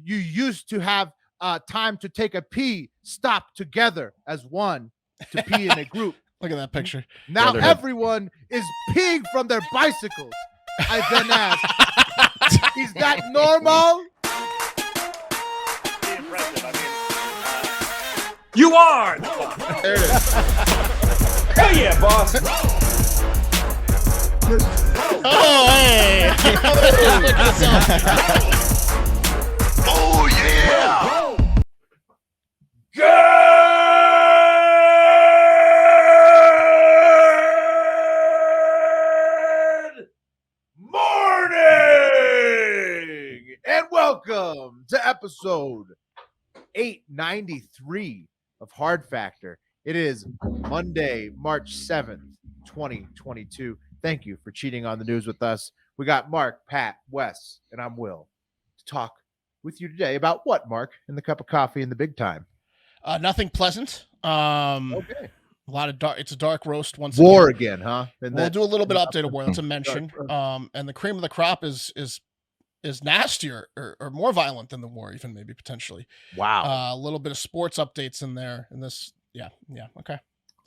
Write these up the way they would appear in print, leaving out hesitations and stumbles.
you used to have time to take a pee, stop together as one to pee in a group. Look at that picture. Now everyone is peeing from their bicycles. I then asked, is that normal? You are! There it is. Hell yeah, boss! Oh, hey! Oh, yeah! Good morning and welcome to episode 893 of Hard Factor. It is Monday, March 7th, 2022. Thank you for cheating on the news with us. We got Mark, Pat, Wes, and I'm Will to talk with you today about what, Mark, in the cup of coffee in the big time? Nothing pleasant. Okay. A lot of dark. It's a dark roast once War again, huh? We'll do a little bit of update of war. That's a mention. And the cream of the crop is nastier or more violent than the war, even maybe potentially. Wow. A little bit of sports updates in there. And this, yeah. Okay.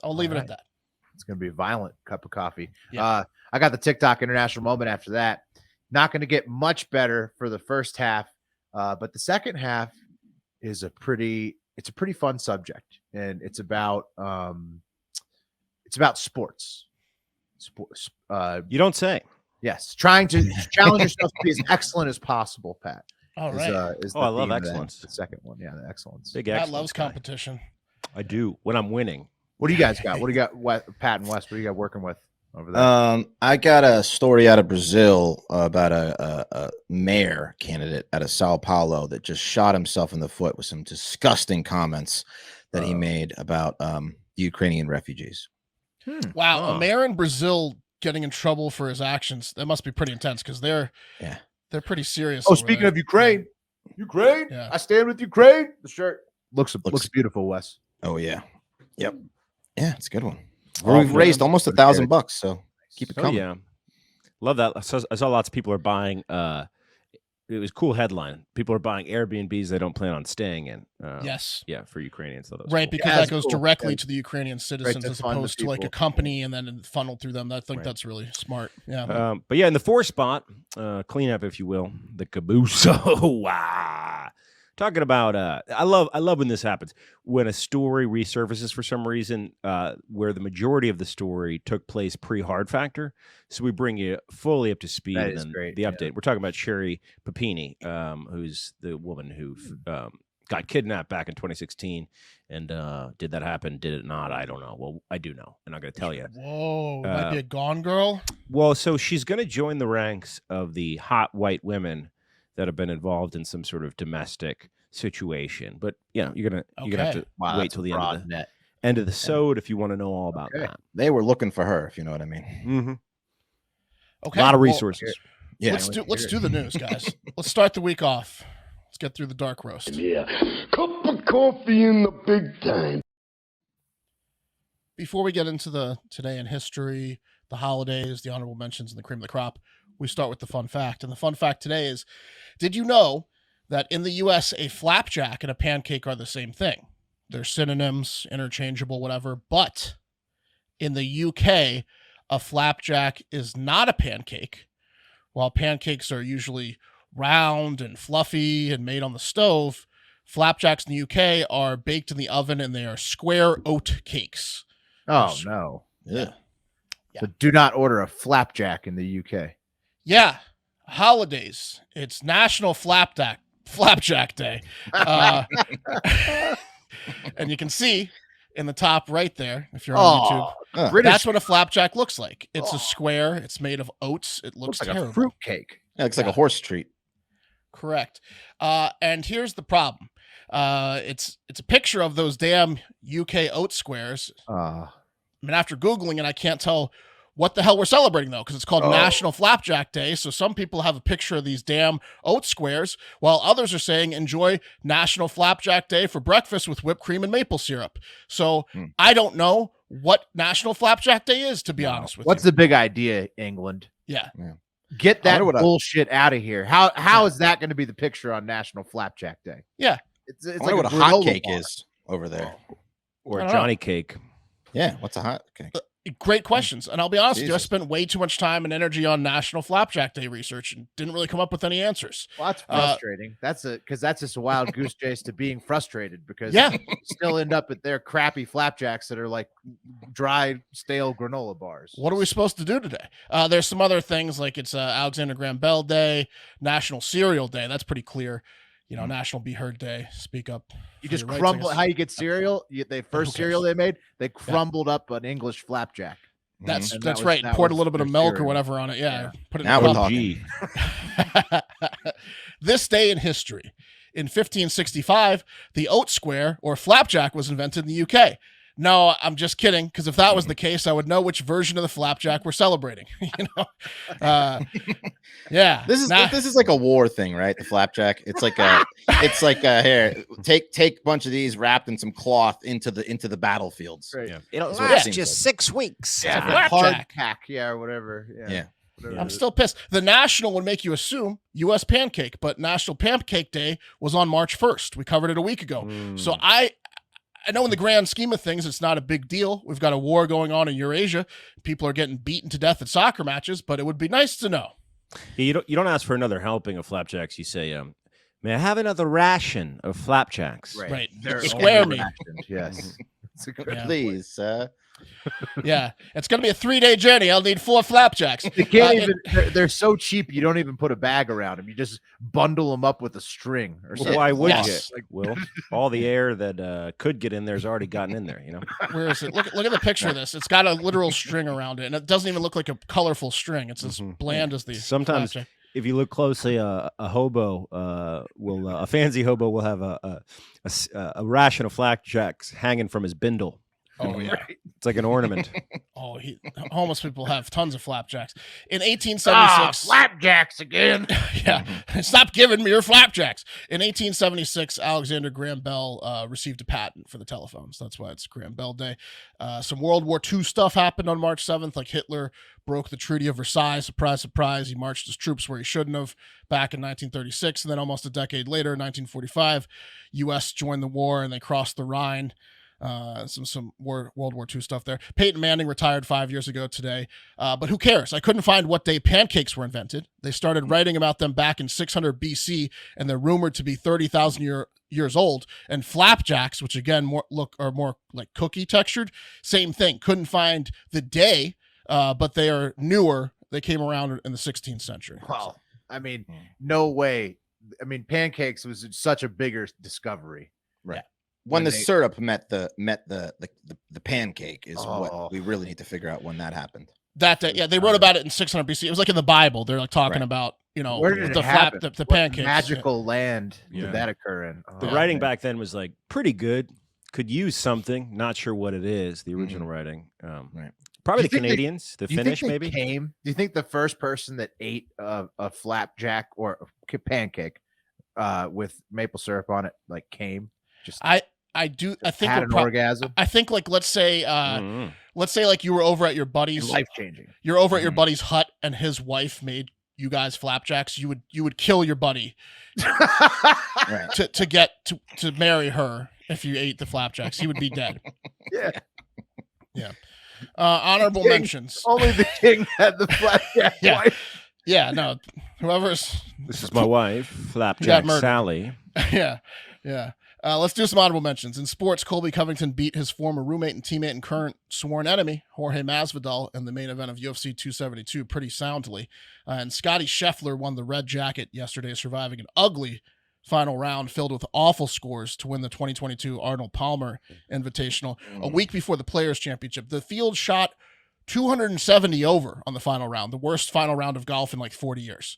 I'll leave it at that. It's going to be a violent cup of coffee. Yeah. I got the TikTok international moment after that. Not going to get much better for the first half, but the second half is a pretty fun subject, and it's about sports. Sports. You don't say. Yes, trying to challenge yourself to be as excellent as possible, Pat. All right. I love excellence. The second one, yeah, the excellence. Big Pat excellence loves guy. competition. I do when I'm winning. What do you guys got? What do you got, Pat and Wes? What do you got working with over there? I got a story out of Brazil about a mayor candidate out of Sao Paulo that just shot himself in the foot with some disgusting comments that he made about the Ukrainian refugees. Wow. A mayor in Brazil getting in trouble for his actions. That must be pretty intense because they're pretty serious. Oh, speaking of Ukraine, Yeah. I stand with Ukraine. The shirt looks beautiful, Wes. Oh yeah. Yep. Yeah, it's a good one. We've raised almost $1,000, so keep it coming. Yeah, love that. I saw lots of people are buying. It was a cool headline. People are buying Airbnbs they don't plan on staying in. Yes. Yeah, for Ukrainians. So that was Right, cool. because Yeah, that goes cool. directly to the Ukrainian citizens to as fund the opposed to like a people. company and then funneled through them. I think that's really smart. Yeah. But yeah, in the 4 spot, cleanup, if you will, the caboose. Talking about, I love when this happens. When a story resurfaces for some reason, where the majority of the story took place pre-Hard Factor, so we bring you fully up to speed. That And is then great, the yeah. update. We're talking about Sherri Papini, who's the woman who got kidnapped back in 2016. And did that happen? Did it not? I don't know. Well, I do know, and I'm going to tell you. Whoa, might be a gone girl. Well, so she's going to join the ranks of the hot white women that have been involved in some sort of domestic situation. But you're gonna have to wait till the end of the sode if you want to know all about that. They were looking for her, if you know what I mean. Mm-hmm. Okay. A lot of well, resources. Yeah. Let's do the news, guys. Let's start the week off. Let's get through the dark roast. Yeah, cup of coffee in the big time. Before we get into the today in history, the holidays, the honorable mentions, and the cream of the crop, we start with the fun fact. And the fun fact today is, did you know that in the U.S., a flapjack and a pancake are the same thing? They're synonyms, interchangeable, whatever. But in the U.K., a flapjack is not a pancake. While pancakes are usually round and fluffy and made on the stove, flapjacks in the UK are baked in the oven and they are square oat cakes. Oh no! Yeah. So do not order a flapjack in the UK. Yeah, holidays. It's National Flapjack Day, and you can see in the top right there, if you're on YouTube, that's what a flapjack looks like. It's a square. It's made of oats. It looks like terrible. a fruit cake. Yeah, it's like a horse treat. Correct. And here's the problem. It's a picture of those damn UK oat squares. I mean, after Googling it, I can't tell what the hell we're celebrating, though, because it's called National Flapjack Day. So some people have a picture of these damn oat squares, while others are saying enjoy National Flapjack Day for breakfast with whipped cream and maple syrup. So I don't know what National Flapjack Day is, to be honest with you. What's the big idea, England? Yeah. Get that bullshit out of here. How is that going to be the picture on National Flapjack Day? Yeah. It's I like wonder what a hot cake is over there. Or Johnny cake. Yeah, what's a hot cake? Great questions. And I'll be honest with you, I spent way too much time and energy on National Flapjack Day research and didn't really come up with any answers. Well, that's frustrating. Because that's just a wild goose chase to being frustrated because you still end up at their crappy flapjacks that are like dry, stale granola bars. What are we supposed to do today? There's some other things like it's Alexander Graham Bell Day, National Cereal Day. That's pretty clear. National Be Heard Day. Speak up. You just crumble. How you get cereal? The first cereal they made, they crumbled up an English flapjack. That's right. Poured a little bit of milk cereal or whatever on it. Yeah. Put it now in we're talking. This day in history. In 1565, the oat square or flapjack was invented in the UK. No, I'm just kidding. Because if that was the case, I would know which version of the flapjack we're celebrating. Yeah. This is like a war thing, right? The flapjack. It's like here, take a bunch of these wrapped in some cloth into the battlefields. Right. Yeah. It'll last just 6 weeks. Yeah, hardtack, or whatever. Yeah. I'm still pissed. The National would make you assume U.S. pancake, but National Pancake Day was on March 1st. We covered it a week ago. So I know in the grand scheme of things, it's not a big deal. We've got a war going on in Eurasia. People are getting beaten to death at soccer matches, but it would be nice to know. Yeah, you don't ask for another helping of flapjacks. You say, may I have another ration of flapjacks? Right. Square me. Yes. Please, Yeah, it's going to be a 3-day journey. I'll need 4 flapjacks. You can't they're so cheap, you don't even put a bag around them. You just bundle them up with a string or something. Why would you? Will, all the air that could get in there has already gotten in there, Where is it? Look at the picture of this. It's got a literal string around it, and it doesn't even look like a colorful string. It's as bland as the sometimes flapjack. If you look closely, a hobo a fancy hobo will have a ration of flapjacks hanging from his bindle. Oh yeah, it's like an ornament. Homeless people have tons of flapjacks. In 1876, flapjacks again. Yeah, stop giving me your flapjacks. In 1876, Alexander Graham Bell received a patent for the telephones. That's why it's Graham Bell Day. Some World War II stuff happened on March 7th, like Hitler broke the Treaty of Versailles. Surprise, surprise. He marched his troops where he shouldn't have back in 1936. And then almost a decade later, 1945, U.S. joined the war and they crossed the Rhine. Some World War II stuff there. Peyton Manning retired 5 years ago today. But who cares? I couldn't find what day pancakes were invented. They started writing about them back in 600 BC, and they're rumored to be 30,000 years old. And flapjacks, which again are more like cookie textured, same thing. Couldn't find the day, but they are newer. They came around in the 16th century. Wow. I mean, no way. I mean, pancakes was such a bigger discovery. Right. Yeah. When the syrup met the pancake is what we really need to figure out when that happened. That day, yeah, they wrote about it in 600 BC. It was like in the Bible. They're like talking about where did the pancakes. Magical land did that occur in? The writing back then was like pretty good. Could use something. Not sure what it is. The original writing, right? Probably the Canadians, the Finnish, maybe. Do you think the first person that ate a flapjack or a pancake with maple syrup on it came? I think had an orgasm. I think let's say like you were over at your buddy's life-changing. You're over at your buddy's hut and his wife made you guys flapjacks. You would kill your buddy right. to get to marry her if you ate the flapjacks. He would be dead. Yeah. Honorable mentions. Only the king had the flapjack wife. Yeah, no. This is my wife, Flapjack Sally. Yeah. Let's do some honorable mentions. In sports, Colby Covington beat his former roommate and teammate and current sworn enemy, Jorge Masvidal, in the main event of UFC 272 pretty soundly. And Scotty Scheffler won the red jacket yesterday, surviving an ugly final round filled with awful scores to win the 2022 Arnold Palmer Invitational. A week before the Players' Championship, the field shot 270 over on the final round, the worst final round of golf in 40 years.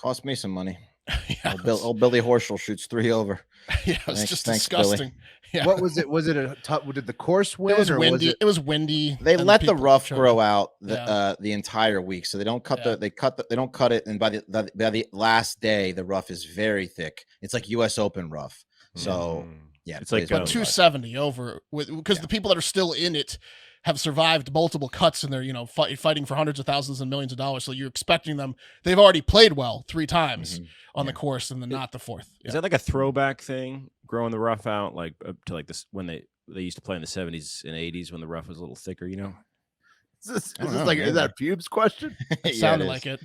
Cost me some money. Old Billy Horschel shoots 3 over. Yeah, it was just disgusting. Yeah. What was it? Was it did the course win? It was windy. It was windy. They let the rough grow out the entire week, so they don't cut they don't cut it. And by the last day, the rough is very thick. It's like U.S. Open rough. So yeah, it's like 270 over because the people that are still in it have survived multiple cuts and they're, you know, fighting for hundreds of thousands and millions of dollars. So you're expecting them. They've already played well 3 times on the course and then not the 4th. Is that like a throwback thing, growing the rough out, like up to like this when they used to play in the 70s and 80s when the rough was a little thicker, you know? Is that a pubes question? It sounded like it.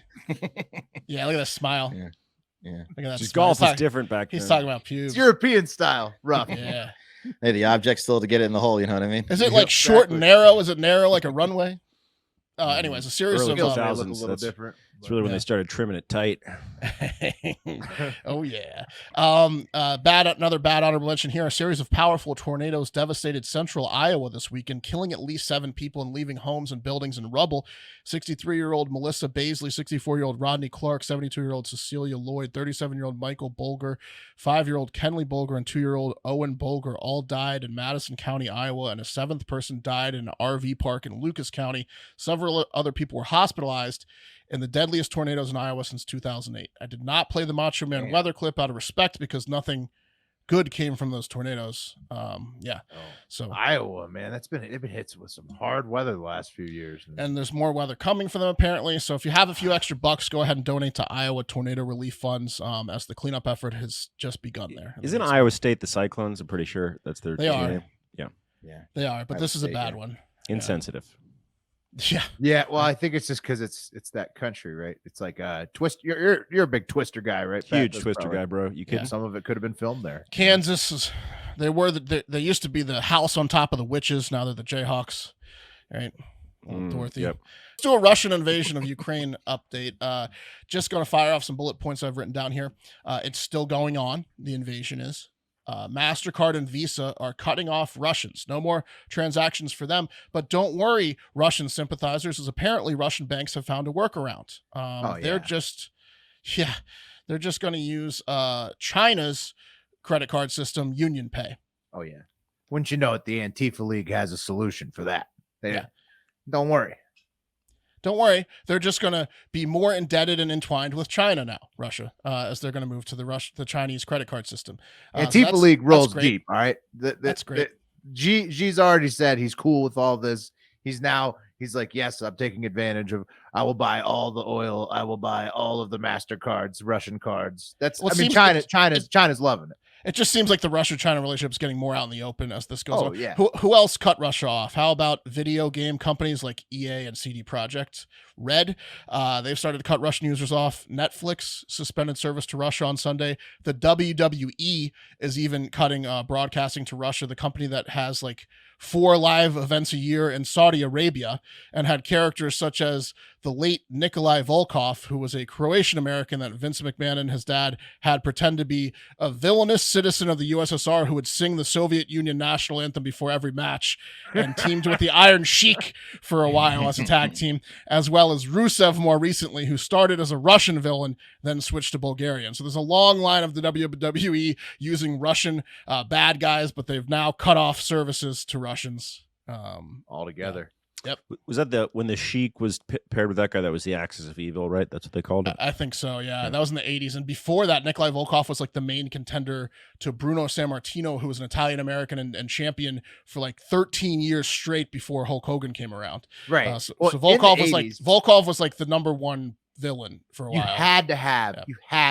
Yeah, look at that smile. Yeah. Look at that Just golf is different back then. He's talking about pubes. It's European style rough. Yeah. Hey, the object's still to get it in the hole. You know what I mean? Is it like short and narrow? Is it narrow like a runway? Anyways, a series Early of 2000s, look a little different. It's really when they started trimming it tight. Oh yeah. Another bad honorable mention here. A series of powerful tornadoes devastated central Iowa this weekend, killing at least 7 people and leaving homes and buildings in rubble. 63-year-old Melissa Baisley, 64-year-old Rodney Clark, 72-year-old Cecilia Lloyd, 37-year-old Michael Bolger, 5-year-old Kenley Bolger, and 2-year-old Owen Bolger all died in Madison County, Iowa, and a 7th person died in an RV park in Lucas County. Several other people were hospitalized in the deadliest tornadoes in Iowa since 2008. I did not play the Macho Man weather clip out of respect because nothing good came from those tornadoes. So Iowa, man, they've been hit with some hard weather the last few years, and there's more weather coming for them apparently. So if you have a few extra bucks, go ahead and donate to Iowa Tornado Relief Funds, as the cleanup effort has just begun there. Isn't Iowa State the Cyclones? I'm pretty sure that's their They are. name. Yeah. They are, but this is a bad one. Insensitive. Yeah. Well, I think it's just because it's that country, right? It's like twist. You're a big Twister guy, right? Huge Twister guy, bro. You kidding? Some of it could have been filmed there. Kansas they used to be the house on top of the witches. Now they're the Jayhawks, right? Dorothy. Yep. Let's do a Russian invasion of Ukraine update. Just going to fire off some bullet points I've written down here. It's still going on. The invasion is. MasterCard and Visa are cutting off Russians. No more transactions for them. But don't worry, Russian sympathizers, as apparently Russian banks have found a workaround. They're just going to use China's credit card system, Union Pay. Oh, yeah. Wouldn't you know it, the Antifa League has a solution for that. Don't worry. Don't worry. They're just going to be more indebted and entwined with China now, Russia, as they're going to move to the Chinese credit card system. Antifa League rolls deep, all right? That's great. G's already said he's cool with all this. He's like, yes, I'm taking advantage of, I will buy all the oil. I will buy all of the MasterCards, Russian cards. China's loving it. It just seems like the Russia-China relationship is getting more out in the open as this goes on. Yeah. Who else cut Russia off? How about video game companies like EA and CD Projekt Red? They've started to cut Russian users off. Netflix suspended service to Russia on Sunday. The WWE is even cutting broadcasting to Russia, the company that has like 4 live events a year in Saudi Arabia and had characters such as the late Nikolai Volkov, who was a Croatian American that Vince McMahon and his dad had pretend to be a villainous citizen of the USSR who would sing the Soviet Union national anthem before every match, and teamed with the Iron Sheik for a while as a tag team, as well as Rusev more recently, who started as a Russian villain, then switched to Bulgarian. So there's a long line of the WWE using Russian bad guys, but they've now cut off services to Russians altogether. Yep. Was that when the Sheik was paired with that guy that was the Axis of Evil, right? That's what they called it? I think so, yeah. That was in the 80s. And before that, Nikolai Volkov was like the main contender to Bruno Sammartino, who was an Italian-American and champion for like 13 years straight before Hulk Hogan came around. Right. So Volkov was like the number one villain for a while. You had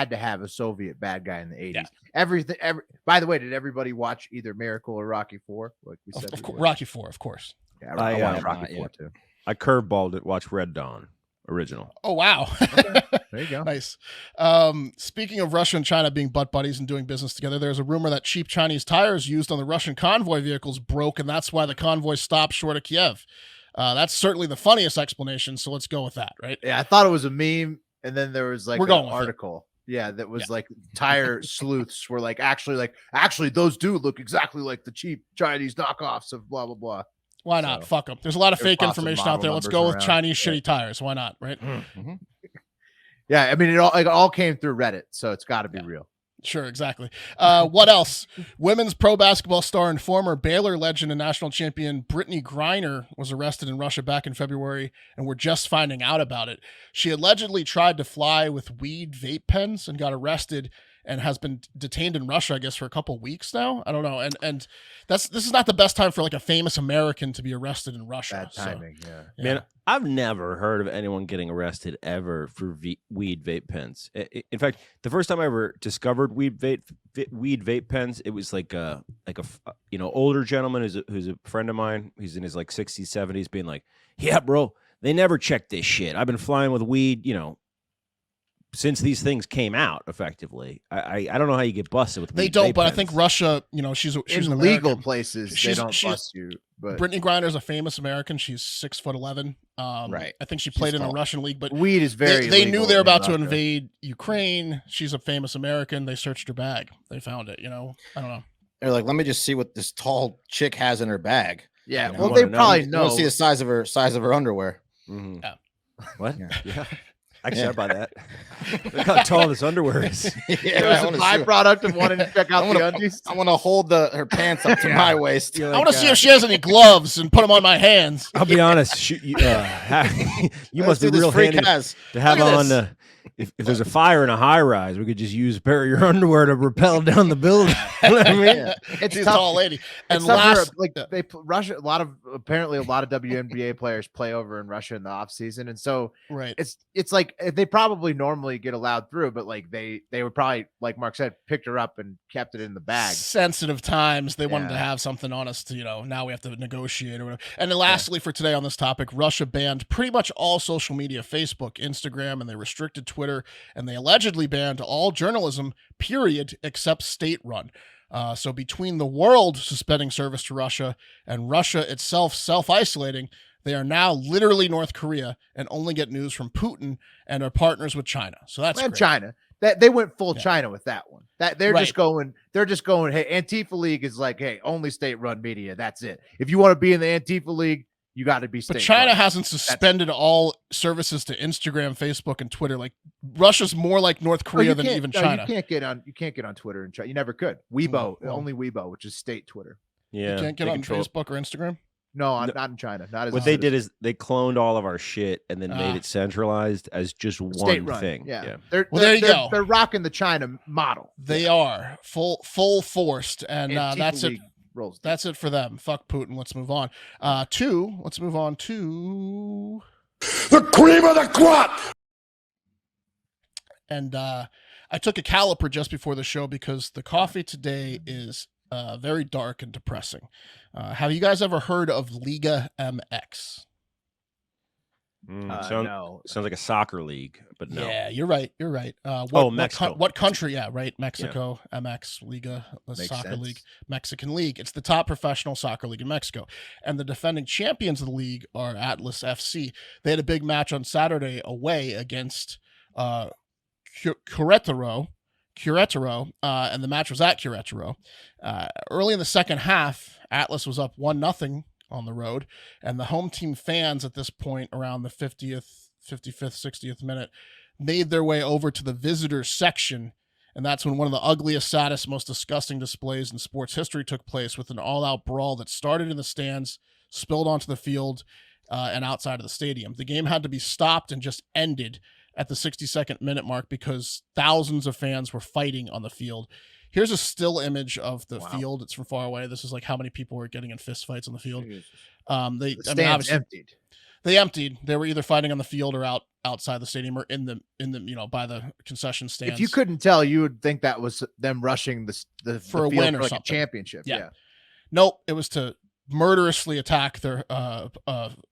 to have a Soviet bad guy in the 80s. Yeah. By the way, did everybody watch either Miracle or Rocky 4? Like we said, Rocky 4, of course. Yeah, I watched Rocky 4 too. I curveballed it. Watched Red Dawn original. Oh wow! Okay. There you go. Nice. Speaking of Russia and China being butt buddies and doing business together, there's a rumor that cheap Chinese tires used on the Russian convoy vehicles broke, and that's why the convoy stopped short of Kiev. That's certainly the funniest explanation. So let's go with that, right? Yeah, I thought it was a meme, and then there was like an article. Yeah, that was like tire sleuths were like actually those do look exactly like the cheap Chinese knockoffs of blah blah blah. Why not? Fuck them. There's a lot of fake information out there. Let's go with Chinese shitty tires. Why not? Right? Mm-hmm. Yeah, I mean it all came through Reddit, so it's got to be real. Sure, exactly. What else? Women's pro basketball star and former Baylor legend and national champion Brittany Griner was arrested in Russia back in February, and we're just finding out about it. She allegedly tried to fly with weed vape pens and got arrested and has been detained in Russia, I guess, for a couple of weeks now. I don't know. And this is not the best time for like a famous American to be arrested in Russia. Bad timing, yeah. Man, I've never heard of anyone getting arrested ever for weed vape pens. In fact, the first time I ever discovered weed vape pens, it was like a older gentleman who's a friend of mine. He's in his like 60s, 70s, being like, "Yeah, bro, they never check this shit. I've been flying with weed, since these things came out, effectively." I don't know how you get busted with. They don't, but I think Russia, she's in an legal American. places. They don't bust you. But Brittany Griner's a famous American. She's 6'11". Right. I think she played in a Russian league, but weed is very. They knew they were about to Russia. invade Ukraine. She's a famous American. They searched her bag. They found it. I don't know. They're like, let me just see what this tall chick has in her bag. Yeah, You know, well, I they wanna probably You know. wanna see the size of her underwear. Mm-hmm. Yeah. What? Yeah. Actually, I'd buy that. Look how tall this underwear is. It was a byproduct of wanting to check out the undies. I want to hold her pants up to my waist. I want to see if she has any gloves and put them on my hands. I'll be honest. You must be real handy to have on. If there's a fire in a high rise, we could just use a pair of your underwear to rappel down the building. You know what I mean? Yeah. It's a tall lady. And Russia, apparently a lot of WNBA players play over in Russia in the off season, and so right. It's like they probably normally get allowed through, but like they would probably, like Mark said, picked her up and kept it in the bag. Sensitive times. They wanted to have something on us to, now we have to negotiate or whatever. And then lastly, for today on this topic, Russia banned pretty much all social media, Facebook, Instagram, and they restricted Twitter, and they allegedly banned all journalism, period, except state-run. So between the world suspending service to Russia and Russia itself self-isolating, they are now literally North Korea and only get news from Putin and are partners with China. So that's great. China. They went full China with that one. That they're Right. just going. Hey, Antifa League is like, hey, only state-run media. That's it. If you want to be in the Antifa League, you got to be state. But China hasn't suspended all services to Instagram, Facebook, and Twitter. Like Russia's more like North Korea than even China. You can't get on Twitter and China. You never could. Weibo, only Weibo, which is state Twitter. Yeah, you can't get on Facebook or Instagram. No, not in China. Not as what they did is they cloned all of our shit and then made it centralized as just one thing. Yeah. There you go. They're rocking the China model. They are full forced, and that's it. Rolls. That's it for them. Fuck Putin. Let's move on. Let's move on to The cream of the crop. And I took a caliper just before the show because the coffee today is very dark and depressing. Have you guys ever heard of Liga MX? Sounds like a soccer league, but no. Yeah, you're right. Mexico. What country? Yeah, right. Mexico, MX, Liga, soccer league, Mexican League. It's the top professional soccer league in Mexico. And the defending champions of the league are Atlas FC. They had a big match on Saturday away against Querétaro, and the match was at Querétaro. Early in the second half, Atlas was up 1-0 on the road, and the home team fans at this point, around the 50th, 55th, 60th minute, made their way over to the visitors section, and that's when one of the ugliest, saddest, most disgusting displays in sports history took place, with an all-out brawl that started in the stands, spilled onto the field, and outside of the stadium. The game had to be stopped and just ended at the 62nd minute mark because thousands of fans were fighting on the field. Here's a still image of the field. It's from far away. This is like how many people were getting in fist fights on the field. Stands emptied. They emptied. They were either fighting on the field or outside the stadium or in the by the concession stands. If you couldn't tell, you would think that was them rushing the for a field win or for like something. a championship. Yeah. Nope. It was to murderously attack their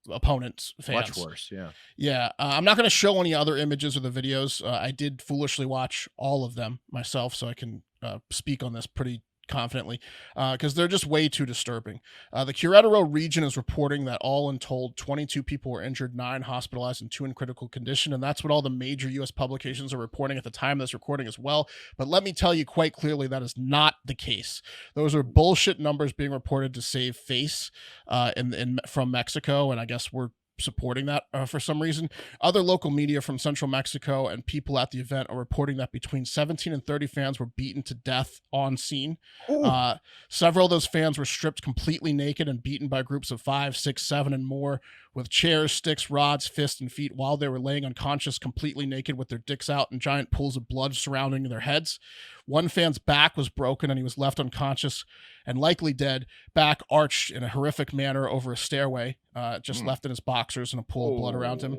opponent's fans. Much worse. Yeah. Yeah. I'm not going to show any other images or the videos. I did foolishly watch all of them myself, so I can speak on this pretty confidently because they're just way too disturbing. The Querétaro region is reporting that all in told 22 people were injured, 9 hospitalized, and 2 in critical condition, and that's what all the major U.S. publications are reporting at the time of this recording as well. But let me tell you quite clearly that is not the case. Those are bullshit numbers being reported to save face from Mexico, and I guess we're supporting that for some reason. Other local media from central Mexico and people at the event are reporting that between 17 and 30 fans were beaten to death on scene. Several of those fans were stripped completely naked and beaten by groups of 5, 6, 7, and more with chairs, sticks, rods, fists, and feet while they were laying unconscious, completely naked with their dicks out and giant pools of blood surrounding their heads. One fan's back was broken and he was left unconscious and likely dead, back arched in a horrific manner over a stairway, just left in his boxers and a pool of blood around him.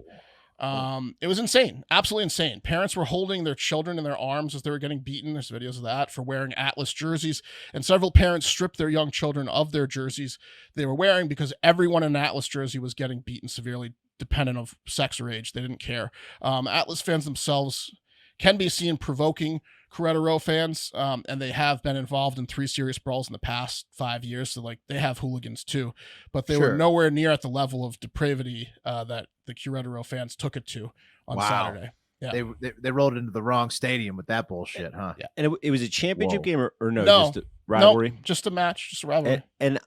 It was insane, absolutely insane. Parents were holding their children in their arms as they were getting beaten. There's videos of that, for wearing Atlas jerseys, and several parents stripped their young children of their jerseys they were wearing because everyone in an Atlas jersey was getting beaten severely, dependent of sex or age. They didn't care. Atlas fans themselves can be seen provoking Querétaro fans, and they have been involved in 3 serious brawls in the past 5 years. So, like, they have hooligans too, but they were nowhere near at the level of depravity that the Querétaro fans took it to on Saturday. Yeah. They rolled into the wrong stadium with that bullshit, huh? Yeah. And it was a championship game or no? No, just a rivalry? No, just a match, just a rivalry. And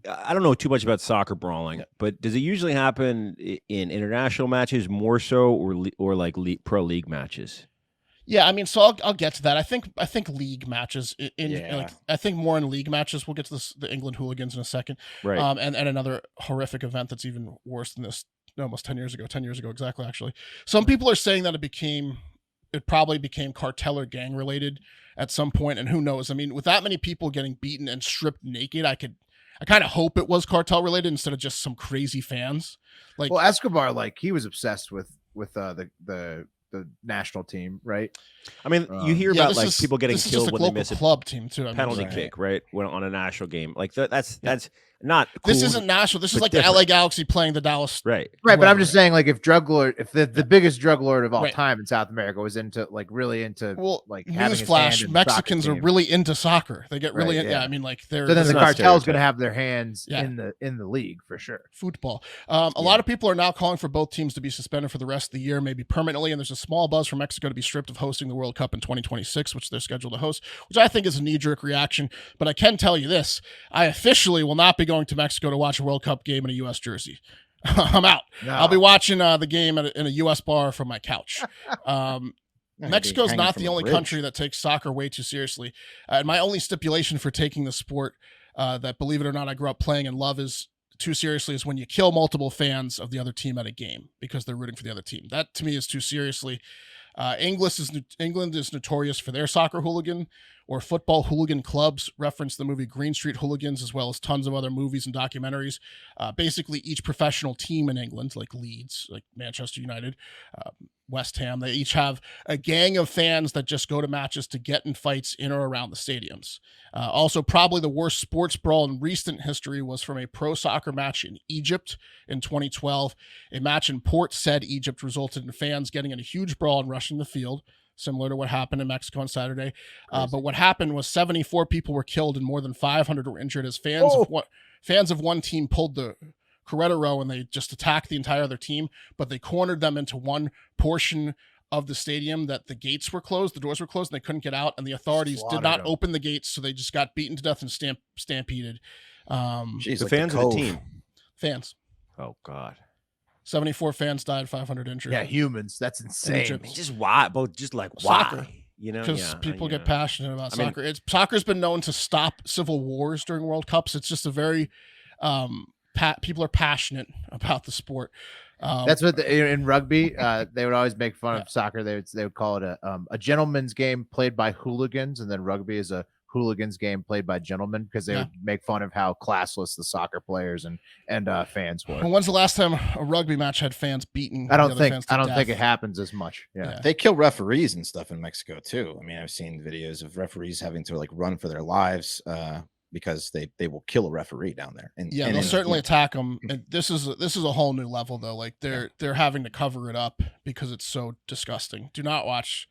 I don't know too much about soccer brawling, but does it usually happen in international matches more so, or like pro league matches? Yeah, I mean, so I'll get to that. I think league matches like, I think more in league matches. We'll get to the England hooligans in a second, right? And another horrific event that's even worse than this, almost 10 years ago exactly. Actually, some people are saying that it probably became cartel or gang related at some point, and who knows? I mean, with that many people getting beaten and stripped naked, I kind of hope it was cartel related instead of just some crazy fans. Like, well, Escobar, like, he was obsessed with the national team, right? I mean, you hear about like people getting killed when they miss a club team too. Penalty kick, right? When on a national game, like that's not. Cool, this isn't national. This is like different. the LA Galaxy playing the Dallas. Right. But I'm just saying, like, if the biggest drug lord of all Right. time in South America was really into like newsflash, Mexicans are really into soccer. They get really I mean, like, they're so then the not cartel's going to have their hands Yeah. in the league for sure. Football. A lot of people are now calling for both teams to be suspended for the rest of the year, maybe permanently. And there's a small buzz for Mexico to be stripped of hosting the World Cup in 2026, which they're scheduled to host, which I think is a knee-jerk reaction. But I can tell you this: I officially will not be going to Mexico to watch a World Cup game in a U.S. jersey. I'm out. No. I'll be watching the game in a U.S. bar from my couch. Mexico's not the only country that takes soccer way too seriously. And my only stipulation for taking the sport that, believe it or not, I grew up playing and love is too seriously is when you kill multiple fans of the other team at a game because they're rooting for the other team. That, to me, is too seriously. England is notorious for their soccer hooligan or football hooligan clubs. Reference the movie Green Street Hooligans, as well as tons of other movies and documentaries. Basically, each professional team in England, like Leeds, like Manchester United, West Ham, they each have a gang of fans that just go to matches to get in fights in or around the stadiums. Also, probably the worst sports brawl in recent history was from a pro soccer match in Egypt in 2012. A match in Port Said, Egypt, resulted in fans getting in a huge brawl and rushing the field, similar to what happened in Mexico on Saturday. But what happened was 74 people were killed and more than 500 were injured as fans of one team pulled the Querétaro and they just attacked the entire other team, but they cornered them into one portion of the stadium that the gates were closed, the doors were closed, and they couldn't get out, and the authorities did not open the gates, so they just got beaten to death and stampeded. The fans of the team. Fans. Oh, God. 74 fans died, 500 injured. Yeah, humans. That's insane. I mean, just why? Both just like Soccer. why? You know, because people get passionate about soccer. Soccer's been known to stop civil wars during World Cups. It's just a very people are passionate about the sport. That's what in rugby they would always make fun of soccer. They would call it a gentleman's game played by hooligans, and then rugby is a hooligans game played by gentlemen because they would make fun of how classless the soccer players and fans were. When's the last time a rugby match had fans beaten? I don't think it happens as much. Yeah. They kill referees and stuff in Mexico too. I mean, I've seen videos of referees having to like run for their lives because they will kill a referee down there. And they'll certainly attack them. And this is a whole new level though. Like they're having to cover it up because it's so disgusting. Do not watch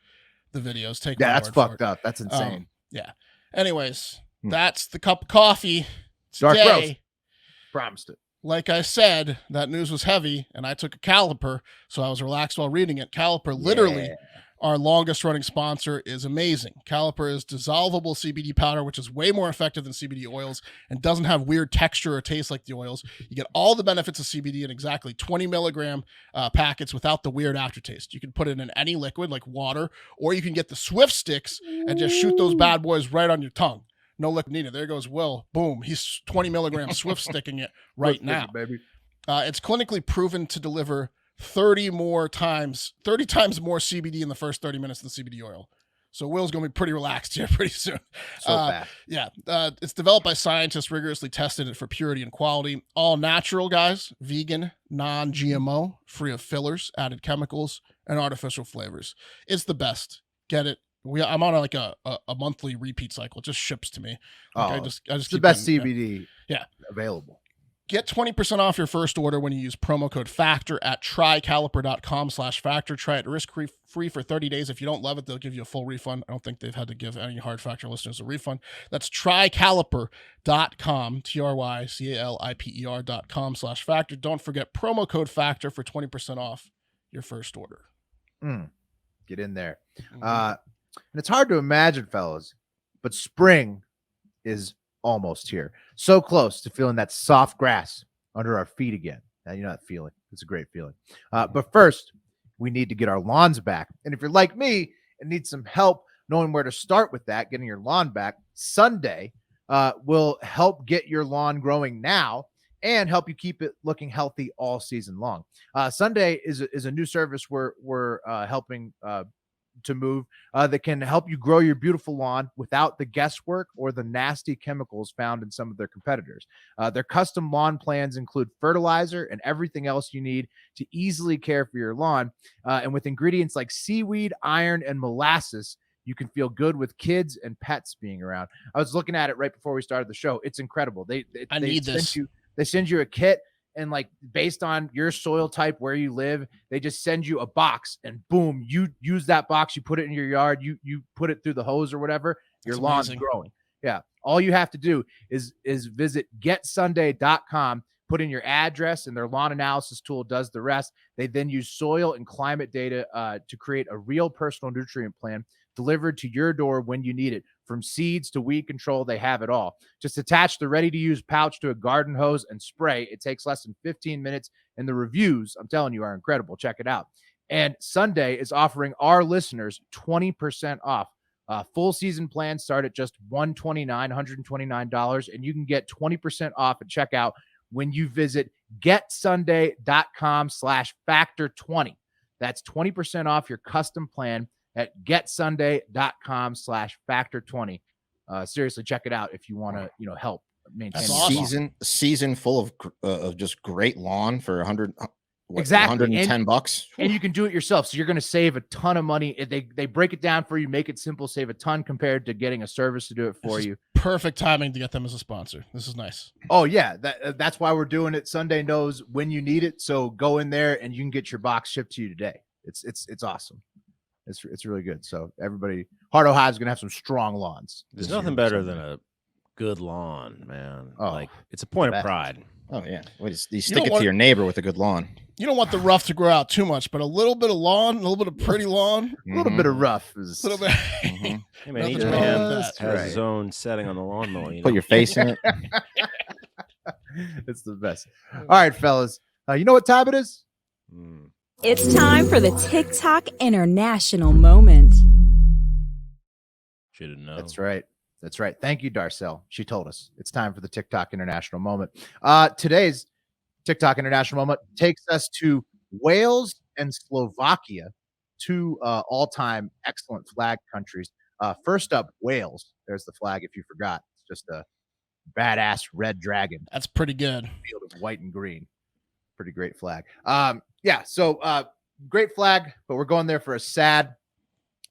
the videos. Take that's fucked up. That's insane. Anyways, that's the cup of coffee Dark today. roast. Promised it. Like I said, that news was heavy, and I took a Caliper, so I was relaxed while reading it. Caliper, literally, our longest running sponsor, is amazing. Caliper is dissolvable CBD powder, which is way more effective than CBD oils and doesn't have weird texture or taste like the oils. You get all the benefits of CBD in exactly 20 milligram packets without the weird aftertaste. You can put it in any liquid like water, or you can get the Swift sticks and just shoot those bad boys right on your tongue. No liquid needed. There goes Will. Boom. He's 20 milligrams Swift sticking it right now. Baby. It's clinically proven to deliver 30 times more CBD in the first 30 minutes than CBD oil. So Will's going to be pretty relaxed here pretty soon. So fast. Yeah. It's developed by scientists, rigorously tested it for purity and quality. All natural, guys. Vegan, non-GMO, free of fillers, added chemicals, and artificial flavors. It's the best. Get it. I'm on like a monthly repeat cycle. It just ships to me. Like I just it's keep the best getting, CBD yeah. available. Get 20% off your first order when you use promo code FACTOR at trycaliper.com/factor. Try it risk-free for 30 days. If you don't love it, they'll give you a full refund. I don't think they've had to give any Hard Factor listeners a refund. That's trycaliper.com, trycaliper.com/factor. Don't forget promo code FACTOR for 20% off your first order. Get in there. And it's hard to imagine, fellas, but spring is almost here. So close to feeling that soft grass under our feet again. Now, you know that feeling. It's a great feeling. But first, we need to get our lawns back. And if you're like me and need some help knowing where to start with that, getting your lawn back, Sunday will help get your lawn growing now and help you keep it looking healthy all season long. Sunday is a new service we're helping to move that can help you grow your beautiful lawn without the guesswork or the nasty chemicals found in some of their competitors. Their custom lawn plans include fertilizer and everything else you need to easily care for your lawn. And with ingredients like seaweed, iron, and molasses, you can feel good with kids and pets being around. I was looking at it right before we started the show. It's incredible. They send you a kit, and like based on your soil type, where you live, they just send you a box, and boom, you use that box, you put it in your yard, you put it through the hose or whatever, your lawn's growing. Yeah. All you have to do is visit getsunday.com, put in your address, and their lawn analysis tool does the rest. They then use soil and climate data to create a real personal nutrient plan delivered to your door when you need it. From seeds to weed control, they have it all. Just attach the ready-to-use pouch to a garden hose and spray. It takes less than 15 minutes, and the reviews, I'm telling you, are incredible. Check it out. And Sunday is offering our listeners 20% off. Full season plans start at just $129, and you can get 20% off at checkout when you visit getsunday.com/factor20. That's 20% off your custom plan at getsunday.com/factor20. Seriously, check it out if you want to, help maintain. That's awesome. Season full of just great lawn for exactly $110. And you can do it yourself. So you're going to save a ton of money. They break it down for you, make it simple, save a ton compared to getting a service to do it for you. Perfect timing to get them as a sponsor. This is nice. Oh yeah. That's why we're doing it. Sunday knows when you need it. So go in there and you can get your box shipped to you today. It's awesome. It's really good. So everybody, Heart Ohio is going to have some strong lawns. There's nothing better than a good lawn, man. Like it's a point of pride. Oh yeah. You stick it to your neighbor with a good lawn. You don't want the rough to grow out too much, but a little bit of lawn, a little bit of pretty lawn, a little bit of rough is a little bit. Hey man, each man has his own setting on the lawnmower. Put your face in it. It's the best. All right, fellas. You know what time it is? It's time for the TikTok International Moment. Should have known. That's right. Thank you, Darcel. She told us it's time for the TikTok International Moment. Today's TikTok International Moment takes us to Wales and Slovakia, two all-time excellent flag countries. First up, Wales. There's the flag if you forgot. It's just a badass red dragon. That's pretty good. Field of white and green. Pretty great flag. So great flag, but we're going there for a sad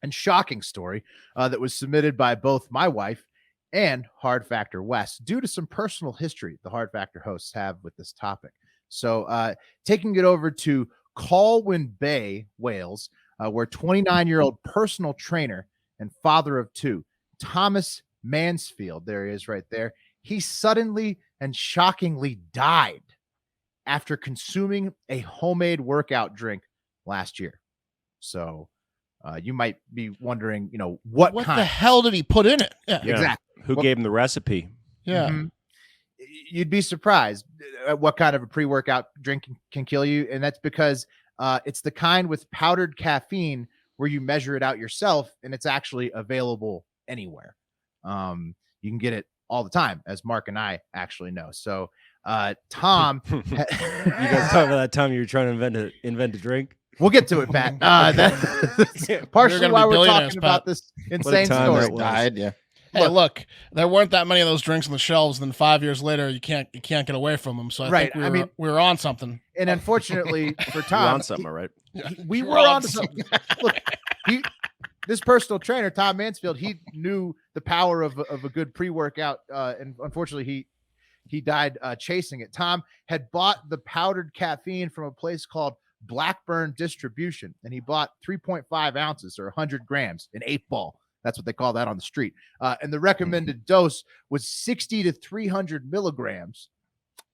and shocking story that was submitted by both my wife and Hard Factor West due to some personal history the Hard Factor hosts have with this topic. So taking it over to Colwyn Bay, Wales, where 29-year-old personal trainer and father of two, Thomas Mansfield, there he is right there, he suddenly and shockingly died after consuming a homemade workout drink last year. So you might be wondering, what kind? The hell did he put in it? Yeah. Exactly. Who gave him the recipe? Yeah. Mm-hmm. You'd be surprised at what kind of a pre-workout drink can kill you. And that's because it's the kind with powdered caffeine where you measure it out yourself and it's actually available anywhere. You can get it all the time, as Mark and I actually know. So Tom, you guys talking about that time you were trying to invent a drink? We'll get to it, Pat. That's partially why we're talking about this insane story. Died, yeah. Hey, look, there weren't that many of those drinks on the shelves. And then 5 years later, you can't get away from them. So I think we were on something. And unfortunately for Tom, on something, right? We were on something. Look, this personal trainer, Tom Mansfield, he knew the power of a good pre-workout, and unfortunately, he died chasing it. Tom had bought the powdered caffeine from a place called Blackburn Distribution, and he bought 3.5 ounces or 100 grams, an 8-ball. That's what they call that on the street. And the recommended dose was 60 to 300 milligrams.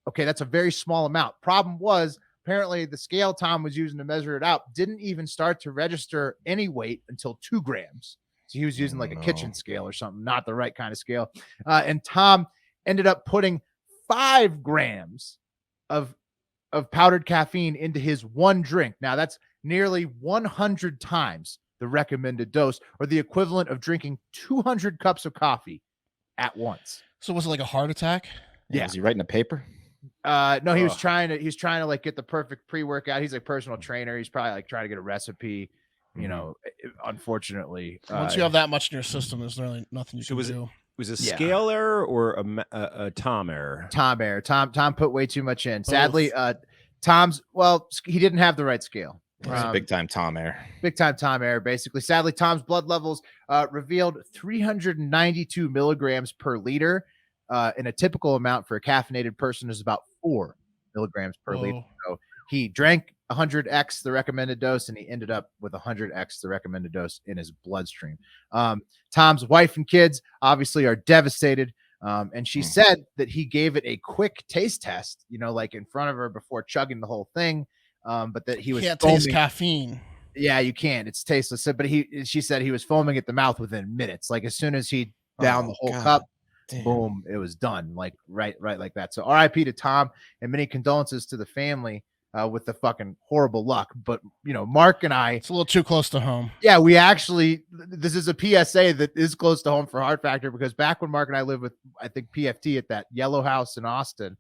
Okay, that's a very small amount. Problem was, apparently the scale Tom was using to measure it out didn't even start to register any weight until 2 grams. So he was using like a kitchen scale or something, not the right kind of scale. And Tom ended up putting 5 grams of powdered caffeine into his one drink. Now that's nearly 100 times the recommended dose, or the equivalent of drinking 200 cups of coffee at once. So was it like a heart attack? Yeah. Was he writing a paper? No, he was trying to like get the perfect pre-workout. He's a personal trainer. He's probably like trying to get a recipe. You know, unfortunately, once you have that much in your system, there's really nothing you can do. Was a scale error or a Tom error? Tom error. Tom put way too much in. Sadly, he didn't have the right scale. Big time Tom error. Big time Tom error, basically. Sadly, Tom's blood levels revealed 392 milligrams per liter. And a typical amount for a caffeinated person is about 4 milligrams per liter. So he drank 100x the recommended dose, and he ended up with 100x the recommended dose in his bloodstream. Tom's wife and kids obviously are devastated. And she said that he gave it a quick taste test, like in front of her before chugging the whole thing. But that he was can't taste caffeine. Yeah, you can't. It's tasteless. But she said he was foaming at the mouth within minutes. Like as soon as he downed the whole cup, boom, it was done. Like right like that. So RIP to Tom, and many condolences to the family with the fucking horrible luck. But Mark and I, it's a little too close to home. Yeah, we actually, this is a PSA that is close to home for Heart Factor, because back when Mark and I lived with, I think, PFT at that yellow house in Austin,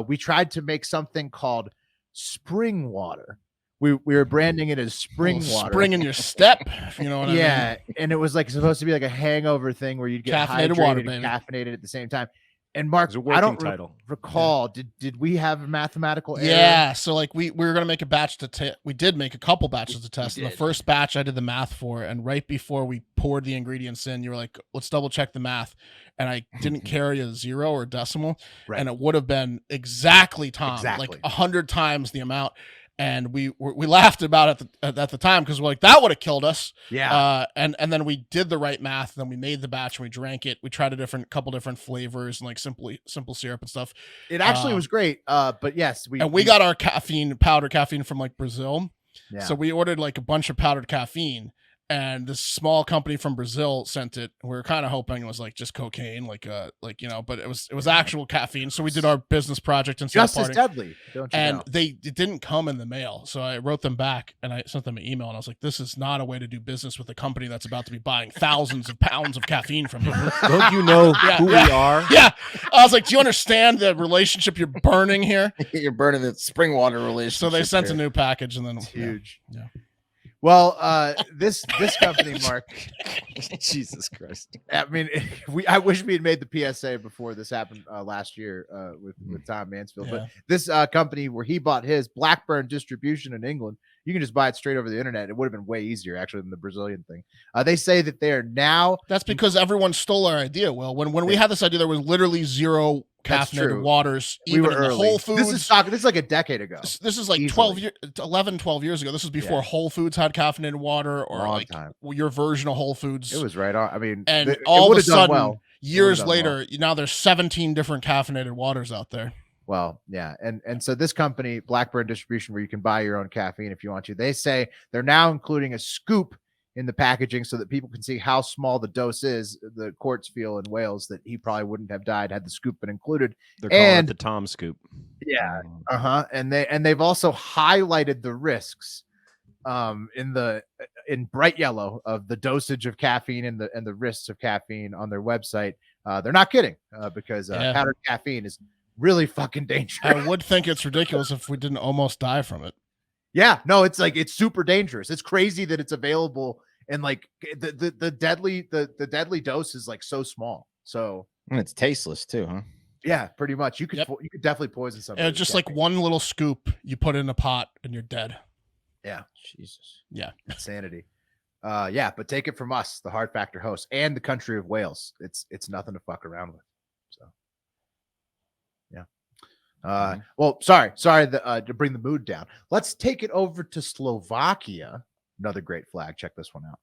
we tried to make something called spring water. We were branding it as spring water. Spring in your step, if you know what I mean. Yeah, and it was like supposed to be like a hangover thing where you'd get caffeinated water, baby. And caffeinated at the same time. And Mark, I don't recall. Yeah. Did we have a mathematical error? Yeah, so like we were gonna make a batch to we did make a couple batches to test. And the first batch I did the math for, and right before we poured the ingredients in, you were like, let's double check the math. And I didn't carry a 0 or decimal, and it would have been exactly Tom, like 100 times the amount. And we laughed about it at the time, because we're like, that would have killed us. Yeah. And then we did the right math. Then we made the batch and we drank it. We tried a couple different flavors and like simple syrup and stuff. It actually was great. But yes, we got our powdered caffeine from like Brazil. Yeah. So we ordered like a bunch of powdered caffeine, and this small company from Brazil sent it. We were kind of hoping it was like just cocaine, but it was actual caffeine. So we did our business project and just as deadly, don't you know? It didn't come in the mail. So I wrote them back and I sent them an email, and I was like, this is not a way to do business with a company that's about to be buying thousands of pounds of caffeine from you. Don't you know who we are? Yeah. I was like, do you understand the relationship you're burning here? You're burning the spring water relationship. So they sent a new package, and then it's huge. Yeah. Well, this company, Mark, Jesus Christ. I mean, I wish we had made the PSA before this happened last year with Tom Mansfield. Yeah. But this company where he bought his, Blackburn Distribution in England, you can just buy it straight over the internet. It would have been way easier actually than the Brazilian thing. They say that they are now. That's because everyone stole our idea. Will, when we had this idea, there was literally 0 caffeinated waters. Even we were in the early. Whole Foods. This is like a decade ago. This is like 12 years ago. This was before Whole Foods had caffeinated water, or long like time. Your version of Whole Foods. It was right on. I mean, and all of a sudden, years later, now there's 17 different caffeinated waters out there. Well, yeah. And so this company, Blackburn Distribution, where you can buy your own caffeine if you want to, they say they're now including a scoop in the packaging so that people can see how small the dose is. The courts feel in Wales that he probably wouldn't have died had the scoop been included. They're calling it the Tom scoop. Yeah. And they've also highlighted the risks in bright yellow of the dosage of caffeine and the risks of caffeine on their website. They're not kidding, because powdered caffeine is really fucking dangerous. I would think it's ridiculous if we didn't almost die from it. Yeah, no, it's like it's super dangerous. It's crazy that it's available, and like the deadly dose is like so small. So And it's tasteless too, huh? yeah, pretty much. You could Yep. you could definitely poison somebody. And just like one little scoop you put in a pot and you're dead. Yeah, Jesus. Yeah. insanity. Yeah, but take it from us, the Hard Factor host and the country of Wales. It's nothing to fuck around with. So yeah. Well, sorry to bring the mood down. Let's take it over to Slovakia. Another great flag. Check this one out.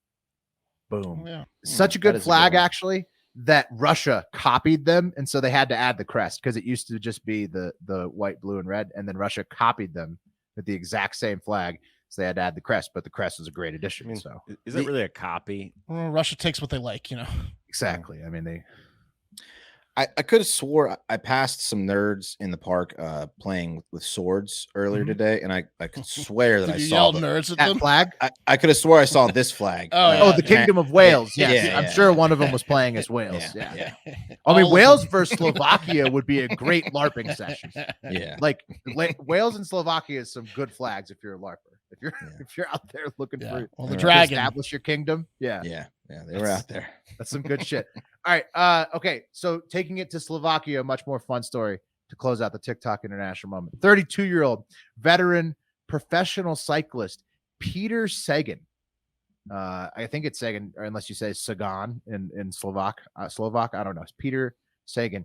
Boom. Yeah. Such a That good is a good flag, one. actually, that Russia copied them, and so they had to add the crest because it used to just be the white, blue, and red, and then Russia copied them with the exact same flag, so they had to add the crest. But the crest is a great addition. So Is it really a copy? Well, Russia takes what they like, exactly. I mean, they. I could have swore I passed some nerds in the park playing with swords earlier today, and I could swear that Did I you saw yell the, nerds at That them? flag. I could have swore I saw this flag. Oh, yeah. Oh, the Kingdom of Wales. Yeah, Yes, yeah, I'm yeah. sure one of them was playing as Wales. Yeah. I All mean, of Wales them. versus Slovakia would be a great LARPing session. Yeah. Like Wales and Slovakia is some good flags if you're a LARPer. If you're out there looking Yeah. for Well, the to dragon. establish your kingdom, Yeah, they were out there. that's some good shit. All right, okay. So taking it to Slovakia, a much more fun story to close out the TikTok international moment. 32-year-old veteran professional cyclist Peter Sagan. I think it's Sagan, or unless you say Sagan in Slovak. I don't know. It's Peter Sagan.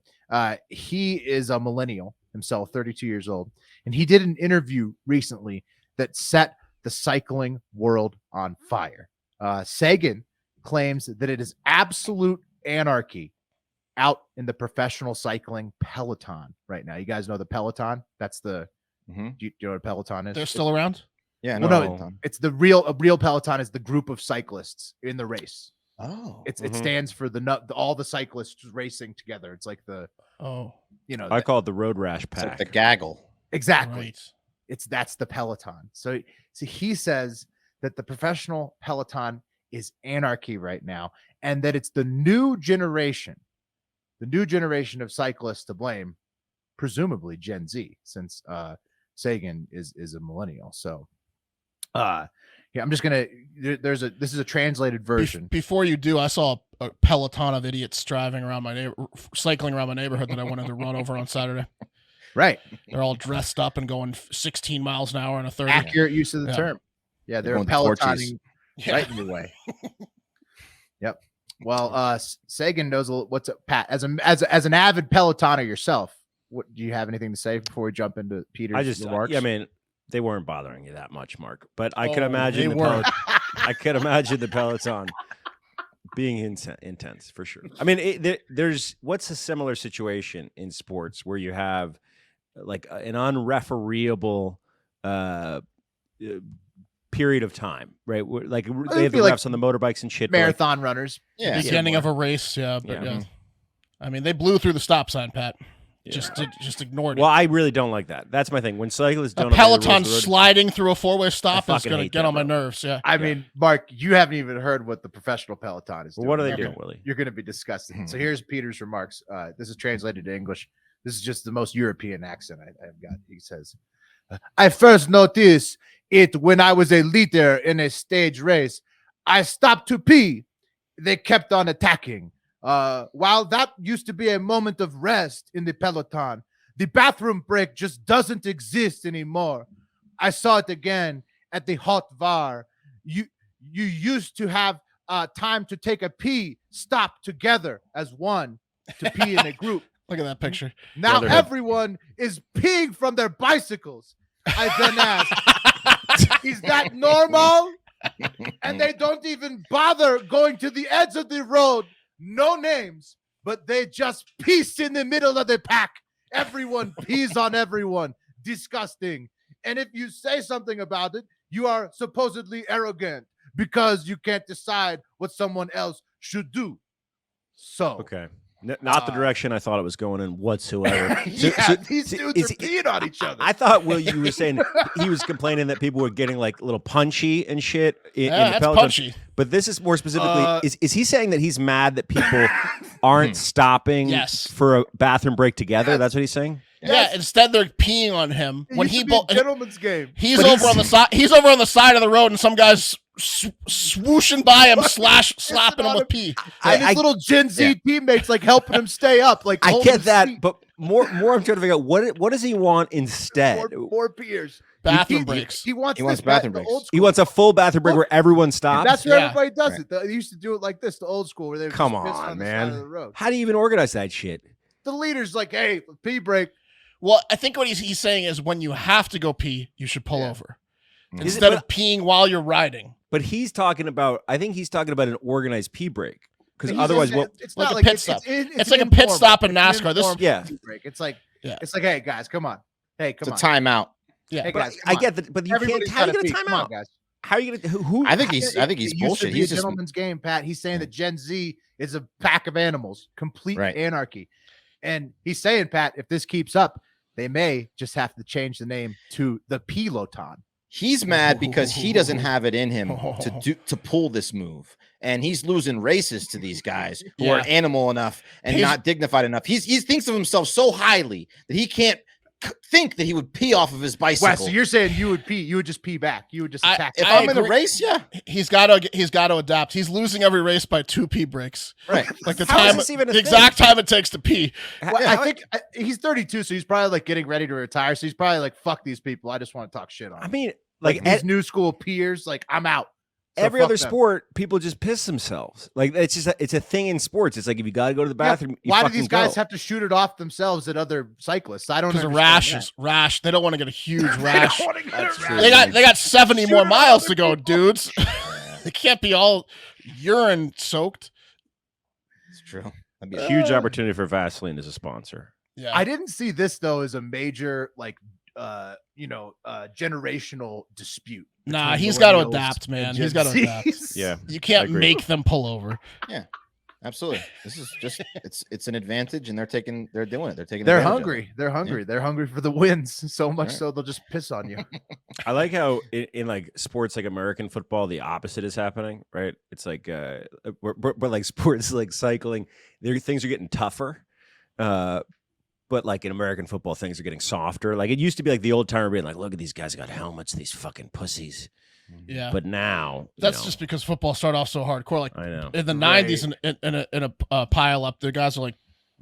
He is a millennial himself, 32 years old, and he did an interview recently that set the cycling world on fire. Sagan claims that it is absolute anarchy out in the professional cycling peloton right now. You guys know the peloton? That's the do you know what a peloton is? They're still around? Yeah, Well, no, it's a real peloton is the group of cyclists in the race. Oh, It stands for all the cyclists racing together. It's like the I call it the road rash it's pack. like the gaggle. exactly. Right. That's the peloton. So he says that the professional peloton is anarchy right now, and that it's the new generation of cyclists to blame, presumably Gen Z, since Sagan is a millennial. So yeah, I'm just gonna this is a translated version. Before you do, I saw a peloton of idiots cycling around my neighborhood that I wanted to run over on Saturday. Right. They're all dressed up and going 16 miles an hour on a 30. Accurate use of the Yeah. term. Yeah, they're going with the torches. pelotoning right in your way. Yep. Well, Sagan knows what's up, Pat. As an avid pelotoner yourself, what do you have anything to say before we jump into Peter's remarks? I mean, they weren't bothering you that much, Mark. But I could Oh, imagine they the weren't. I could imagine the peloton being intense for sure. I mean, there's what's a similar situation in sports where you have like an unrefereeable period of time, right? Like they have the like refs on the motorbikes and shit. but, like, marathon runners. Yeah. Beginning of a race, but Yeah. I mean, they blew through the stop sign, Pat. Yeah. Just ignored it. Well, I really don't like that. That's my thing. When cyclists A don't obey the rules peloton of the road- sliding through a four-way stop is fucking going to hate get that, on my bro. nerves. Yeah. I mean, Mark, you haven't even heard what the professional peloton is Well, doing. what are they You're doing, gonna- Willie? You're going to be disgusted. So here's Peter's remarks. This is translated to English. This is just the most European accent I've got. He says, I first noticed it when I was a leader in a stage race. I stopped to pee. They kept on attacking. While that used to be a moment of rest in the peloton, the bathroom break just doesn't exist anymore. I saw it again at the hot var. You used to have time to take a pee, stop together as one to pee in a group. Look at that picture. Now Brotherhood. everyone is peeing from their bicycles. I then asked, is that normal? And they don't even bother going to the edge of the road. No names, but they just piece in the middle of the pack. Everyone pees on everyone. Disgusting. And if you say something about it, you are supposedly arrogant because you can't decide what someone else should do. So, Okay. Not the direction I thought it was going in whatsoever. these dudes are peeing on each other. I thought, Will, you were saying he was complaining that people were getting like a little punchy and shit in the That's peloton. punchy. But this is more specifically, is he saying that he's mad that people aren't stopping Yes. for a bathroom break together? That's what he's saying? Yeah, instead they're peeing on him It when used he to be a gentleman's game. he's over on the side. He's over on the side of the road, and some guy's swooshing by him, slapping him with pee. And his little Gen Z teammates like helping him stay up. Like I get that, but more I'm trying to figure out what does he want instead? More peers. Bathroom breaks. He wants bathroom breaks. He wants a full bathroom break where everyone stops. And that's where everybody does it. They used to do it like this, the old school, where they would Come just piss on, on the man. side of the road. How do you even organize that shit? The leader's like, "Hey, pee break." Well, I think what he's saying is when you have to go pee, you should pull over instead of peeing while you're riding. But he's talking about. I think he's talking about an organized pee break because otherwise, it's like not a pit stop. It's like a pit stop in NASCAR. This pee break. It's like hey guys, come on. Hey, come on. It's a timeout. Yeah, hey, guys, I get that, but you can't. How are you gonna time out, guys? How are you gonna? Who? I think he's bullshit. He's He's a just gentleman's game, Pat. He's saying that Gen Z is a pack of animals, complete anarchy, and he's saying, Pat, if this keeps up, they may just have to change the name to the Piloton. He's mad because he doesn't have it in him to pull this move, and he's losing races to these guys who are animal enough and not dignified enough. He thinks of himself so highly that he can't think that he would pee off of his bicycle. Wes, so you're saying you would pee? You would just pee back? You would just attack? If I'm in a race, he's got to adapt. He's losing every race by 2 pee breaks. Right, like the exact time it takes to pee. Well, I think he's 32, so he's probably like getting ready to retire. So he's probably like, "Fuck these people. I just want to talk shit on them." I mean, like these new school peers, like I'm out. So every other sport, people just piss themselves. Like it's a thing in sports. It's like if you got to go to the bathroom, why do these guys have to shoot it off themselves at other cyclists? I don't know. Because rash. They don't want to get a huge rash. They got 70 more miles to go, dudes. They can't be all urine soaked. It's true. That'd be a huge opportunity for Vaseline as a sponsor. Yeah, I didn't see this though as a major generational dispute. Nah, he's got to adapt, man. He's got to adapt. Yeah, you can't make them pull over. Yeah, absolutely. This is just it's an advantage, and they're doing it. They're hungry. They're hungry. Yeah. They're hungry for the wins so much so they'll just piss on you. I like how in like sports like American football, the opposite is happening, right? It's like but like sports like cycling, things are getting tougher. But like in American football, things are getting softer. Like it used to be like the old timer being like, "Look at these guys got helmets, these fucking pussies." Yeah. But now that's just because football started off so hardcore. Like I know in the '90s, in a pile up, the guys are like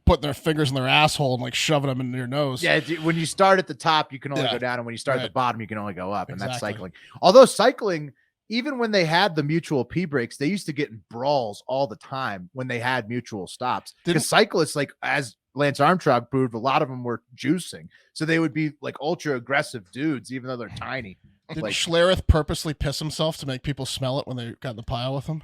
putting their fingers in their asshole and like shoving them in your nose. Yeah, when you start at the top, you can only go down, and when you start at the bottom, you can only go up, and that's cycling. Although cycling, even when they had the mutual pee breaks, they used to get in brawls all the time when they had mutual stops. Because cyclists, like as Lance Armstrong proved, a lot of them were juicing, so they would be like ultra aggressive dudes, even though they're tiny. Did Schlereth purposely piss himself to make people smell it when they got in the pile with him?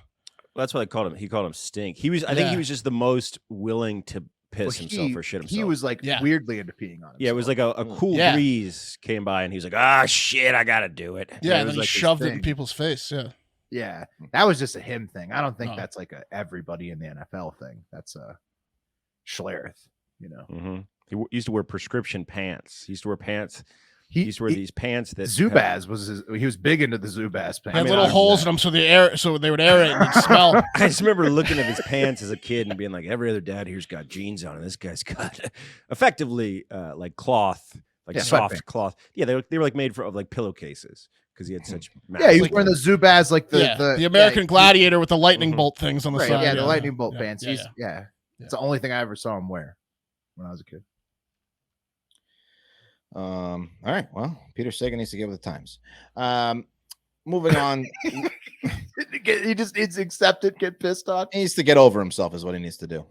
Well, that's what I called him. He called him stink. He was. I think he was just the most willing to piss himself or shit himself. He was like weirdly into peeing on himself. Yeah, it was like a cool breeze came by, and he was like, "Ah, shit, I gotta do it." Yeah, and then he shoved it in people's face. Yeah. Yeah, that was just a him thing. I don't think that's like a everybody in the NFL thing. That's a Schlereth. He used to wear prescription pants. He used to wear pants. He used to wear these pants that Zubaz he was big into the Zubaz pants. Had little holes in them so they would air it and it'd smell. I just remember looking at his pants as a kid and being like, every other dad here's got jeans on, and this guy's got effectively like cloth, like soft cloth. Yeah, they were like made of like pillowcases because he had such. Yeah, he was wearing the Zubaz like the American Gladiator with the lightning bolt things on the side. Yeah, the lightning bolt pants. It's the only thing I ever saw him wear when I was a kid. All right. Well, Peter Sagan needs to get with the times. Moving on. He just needs to accept it, get pissed off. He needs to get over himself is what he needs to do.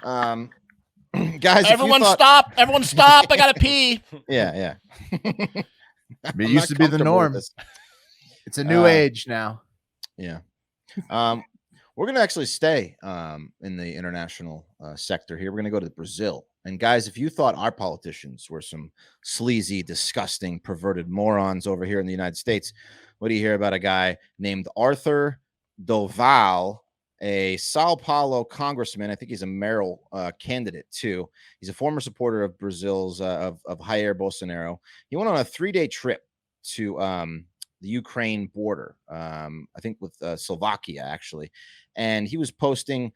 Guys, everyone stop. Everyone stop. I gotta pee. Yeah. It used to be the norm. It's a new age now. Yeah. We're going to actually stay in the international sector here. We're going to go to Brazil. And guys, if you thought our politicians were some sleazy, disgusting, perverted morons over here in the United States, what do you hear about a guy named Arthur Doval, a Sao Paulo congressman? I think he's a mayoral candidate too. He's a former supporter of Brazil's of Jair Bolsonaro. He went on a 3-day trip to the Ukraine border, I think with Slovakia actually. and he was posting,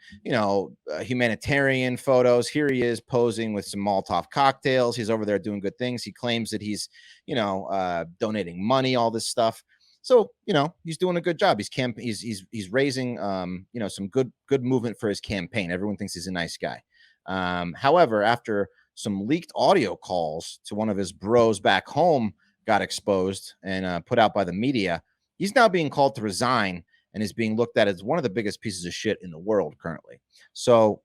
humanitarian photos. Here he is posing with some Molotov cocktails. He's over there doing good things. He claims that he's, donating money, all this stuff. So, he's doing a good job. He's raising, some good movement for his campaign. Everyone thinks he's a nice guy. However, after some leaked audio calls to one of his bros back home got exposed and put out by the media, he's now being called to resign and is being looked at as one of the biggest pieces of shit in the world currently. So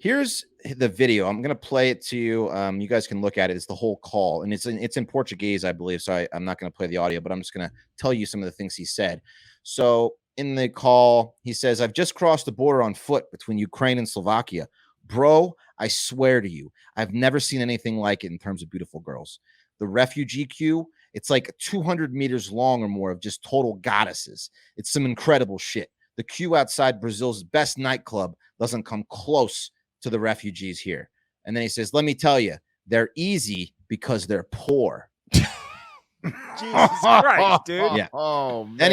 here's the video. I'm going to play it to you. You guys can look at it. It's the whole call, and it's in Portuguese, I believe. So I'm not going to play the audio, but I'm just going to tell you some of the things he said. So in the call, he says, "I've just crossed the border on foot between Ukraine and Slovakia. Bro, I swear to you, I've never seen anything like it in terms of beautiful girls. The refugee queue, it's like 200 meters long or more of just total goddesses. It's some incredible shit. The queue outside Brazil's best nightclub doesn't come close to the refugees here." And then he says, "Let me tell you, they're easy because they're poor." Jesus Christ, dude. Yeah. Oh, man. Then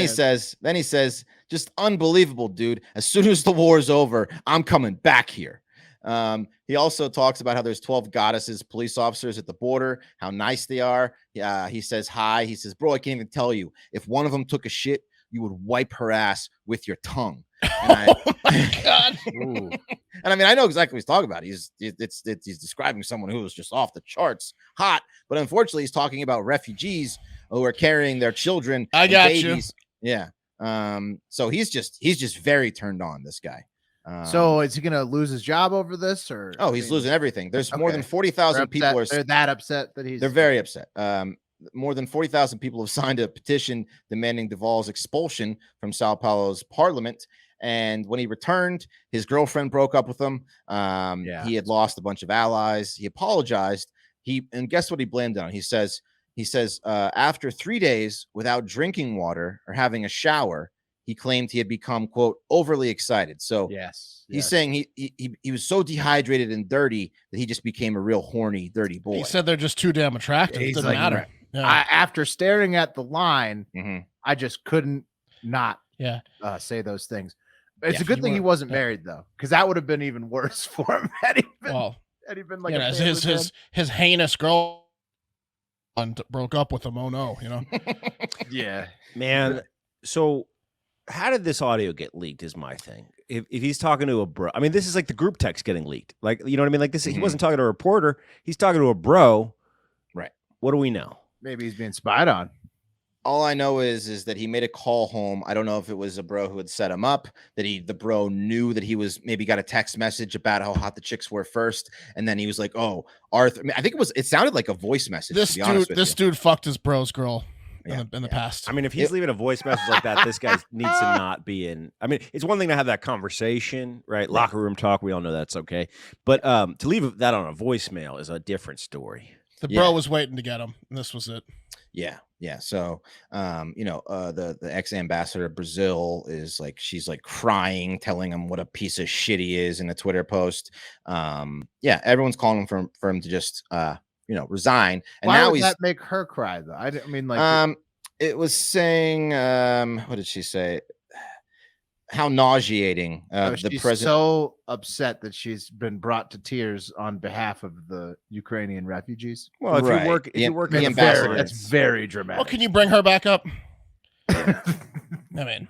he says, "Just unbelievable, dude. As soon as the war is over, I'm coming back here." He also talks about how there's 12 goddesses, police officers at the border, how nice they are. He says hi. He says, "Bro, I can't even tell you. If one of them took a shit, you would wipe her ass with your tongue." And Oh my God. and I mean, I know exactly what he's talking about. He's describing someone who was just off the charts hot, but unfortunately, he's talking about refugees who are carrying their children. I and got babies. You. Yeah. So he's just very turned on, this guy. So is he going to lose his job over this, or? He's losing everything. There's more than 40,000 people. They're that upset that they're very upset. More than 40,000 people have signed a petition demanding Duvall's expulsion from Sao Paulo's parliament. And when he returned, his girlfriend broke up with him. He had lost a bunch of allies. He apologized. And guess what he blamed it on? He says, after 3 days without drinking water or having a shower, he claimed he had become, quote, overly excited. So he's saying he was so dehydrated and dirty that he just became a real horny, dirty boy. He said they're just too damn attractive. It doesn't matter. Yeah. After staring at the line, Mhm. I just couldn't not say those things. It's a good thing he wasn't married, though, because that would have been even worse for him had he been like his heinous girl broke up with him. Oh no, Yeah, man. So how did this audio get leaked is my thing. If he's talking to a bro, I mean, this is like the group text getting leaked. Like, you know what I mean? Like this, he wasn't talking to a reporter. He's talking to a bro. Right. What do we know? Maybe he's being spied on. All I know is that he made a call home. I don't know if it was a bro who had set him up, that the bro knew that he was maybe got a text message about how hot the chicks were first. And then he was like, "Oh, Arthur." I mean, I think it sounded like a voice message. This dude fucked his bro's girl in the past. I mean, if he's leaving a voice message like that, this guy needs to not be in. I mean, it's one thing to have that conversation, right? Locker room talk. We all know that's okay. But to leave that on a voicemail is a different story. The bro was waiting to get him, and this was it. Yeah. So, the ex-ambassador of Brazil she's crying, telling him what a piece of shit he is in a Twitter post. Everyone's calling for him to just, resign. And why now would that make her cry, though? I mean, it was saying, what did she say? How nauseating the president. So upset that she's been brought to tears on behalf of the Ukrainian refugees. Well, if you work the ambassador, that's very dramatic. Well, can you bring her back up? I mean,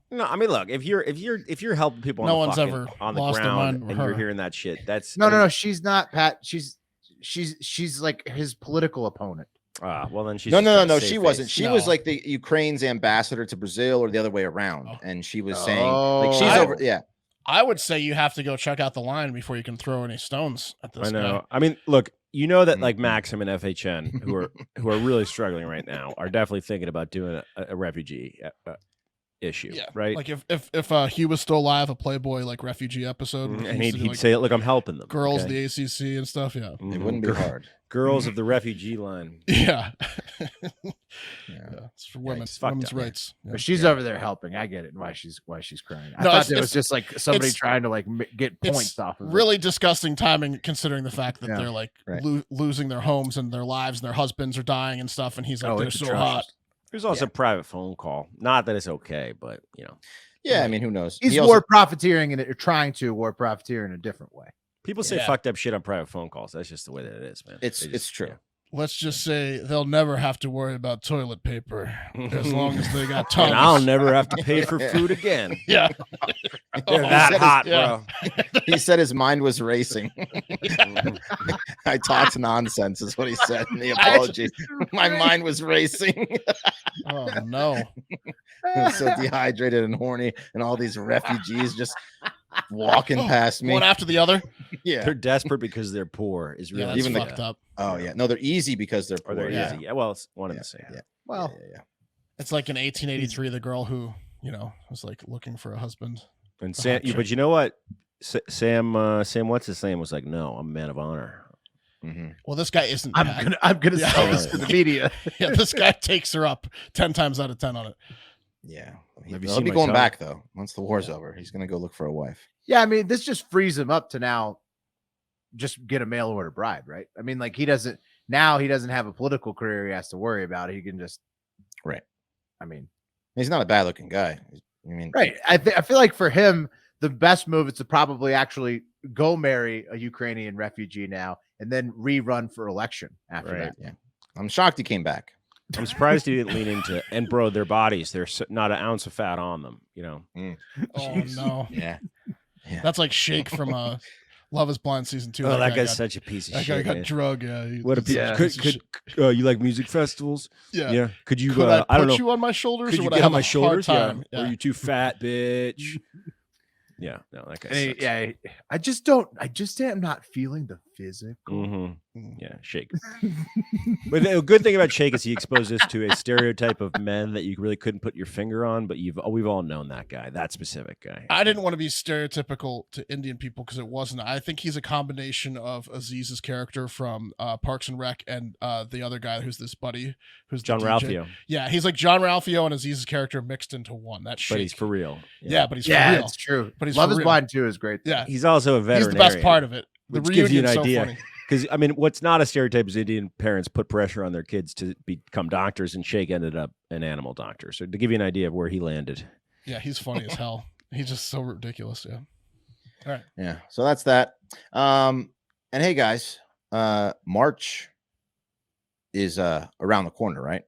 no. I mean, look, if you're helping people, no one's ever on the lost their mind ground, and her. you're hearing that shit, that's no. She's not, Pat. She's like his political opponent. Well, then she's no. She wasn't. She was like the Ukraine's ambassador to Brazil, or the other way around. And she was saying, she's over. Yeah. I would say you have to go check out the line before you can throw any stones at this. I know. Guy. I mean, look, you know that like Maxim and FHN, who are really struggling right now, are definitely thinking about doing a refugee issue, right? Like if he was still alive, a Playboy like refugee episode, and he'd say, "Look, I'm helping them, girls, the ACC and stuff." Yeah, it wouldn't be hard. Girls of the refugee line. Yeah, it's for women's rights. Yeah. But she's over there helping. I get it. Why she's crying. I thought it was just like somebody trying to like get points off of it. Really disgusting timing, considering the fact that they're like losing their homes and their lives, and their husbands are dying and stuff. And he's like, "They're so hot." There's also a private phone call. Not that it's okay, but Yeah, I mean, who knows? He's He also- war profiteering or trying to war profiteer in a different way. People say fucked up shit on private phone calls. That's just the way that it is, man. It's true. Yeah. Let's just say they'll never have to worry about toilet paper as long as they got tongues. And I'll never have to pay for food again. Yeah. They're that hot, yeah. bro. He said his mind was racing. I talked nonsense, is what he said in the apology. My mind was racing. Oh no. I was so dehydrated and horny, and all these refugees just walking past me. One after the other. Yeah. They're desperate because they're poor. Is really That's even the- fucked up. Oh yeah. No, they're easy because they're poor. Or they're yeah. easy. Yeah, well, it's one of the same. Yeah. Well, yeah. It's like in 1883, the girl who, was like looking for a husband. And Sam, but you know what? Sam, what's his name? Was like, no, I'm a man of honor. Mm-hmm. Well, this guy isn't. I'm gonna Yeah. sell this to the media. Yeah, this guy takes her up 10 times out of 10 on it. Yeah. Have you He'll seen be my going tongue? back though. Once the war's over, he's gonna go look for a wife. Yeah, I mean, this just frees him up to now just get a mail order bride, right? I mean, like he doesn't have a political career he has to worry about. He can just Right. I mean, He's not a bad looking guy. I mean, right. I feel like for him, the best move is to probably actually go marry a Ukrainian refugee now and then rerun for election after Right. that. Yeah. I'm shocked he came back. I'm surprised he didn't lean into and bro, their bodies. There's not an ounce of fat on them. Oh no. Yeah. That's like Shake from Love Is Blind season 2. Oh, that guy guy's got- such a piece of That guy shit. got man. drug. Yeah. What a piece. Yeah. Could you like music festivals? Yeah. Yeah. Could you? Could I I don't put know. you on my shoulders, Could or you would get I have on my a shoulders? hard Yeah. time? Or are you too fat, bitch? Yeah. No, that guy. And sucks. I just am not feeling the physical. Mhm. Yeah, Shake. But the good thing about Shake is he exposed us to a stereotype of men that you really couldn't put your finger on, but we've all known that guy, that specific guy. I didn't want to be stereotypical to Indian people because it wasn't. I think he's a combination of Aziz's character from Parks and Rec and the other guy who's this buddy, who's the John DJ. Ralphio, Yeah, he's like John Ralphio and Aziz's character mixed into one. That's Shake. but he's for real. Yeah, but he's for Yeah, real. it's true. But he's Love for Is real. Blind 2 is great. Yeah, He's also a he's veterinarian. the best part of it. The Which gives you an reunion's so idea. funny. Because I mean, what's not a stereotype is Indian parents put pressure on their kids to become doctors, and Shake ended up an animal doctor. So to give you an idea of where he landed. Yeah, he's funny as hell. He's just so ridiculous. Yeah. All right. Yeah. So that's that. And hey guys, March is around the corner, right?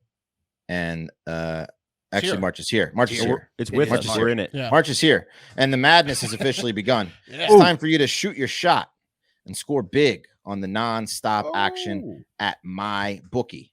And actually here. March is here. March is here. It's with March us. is We're here. in it. Yeah. March is here. And the madness has officially begun. Yeah. It's time for you to shoot your shot and score big on the non-stop action at MyBookie.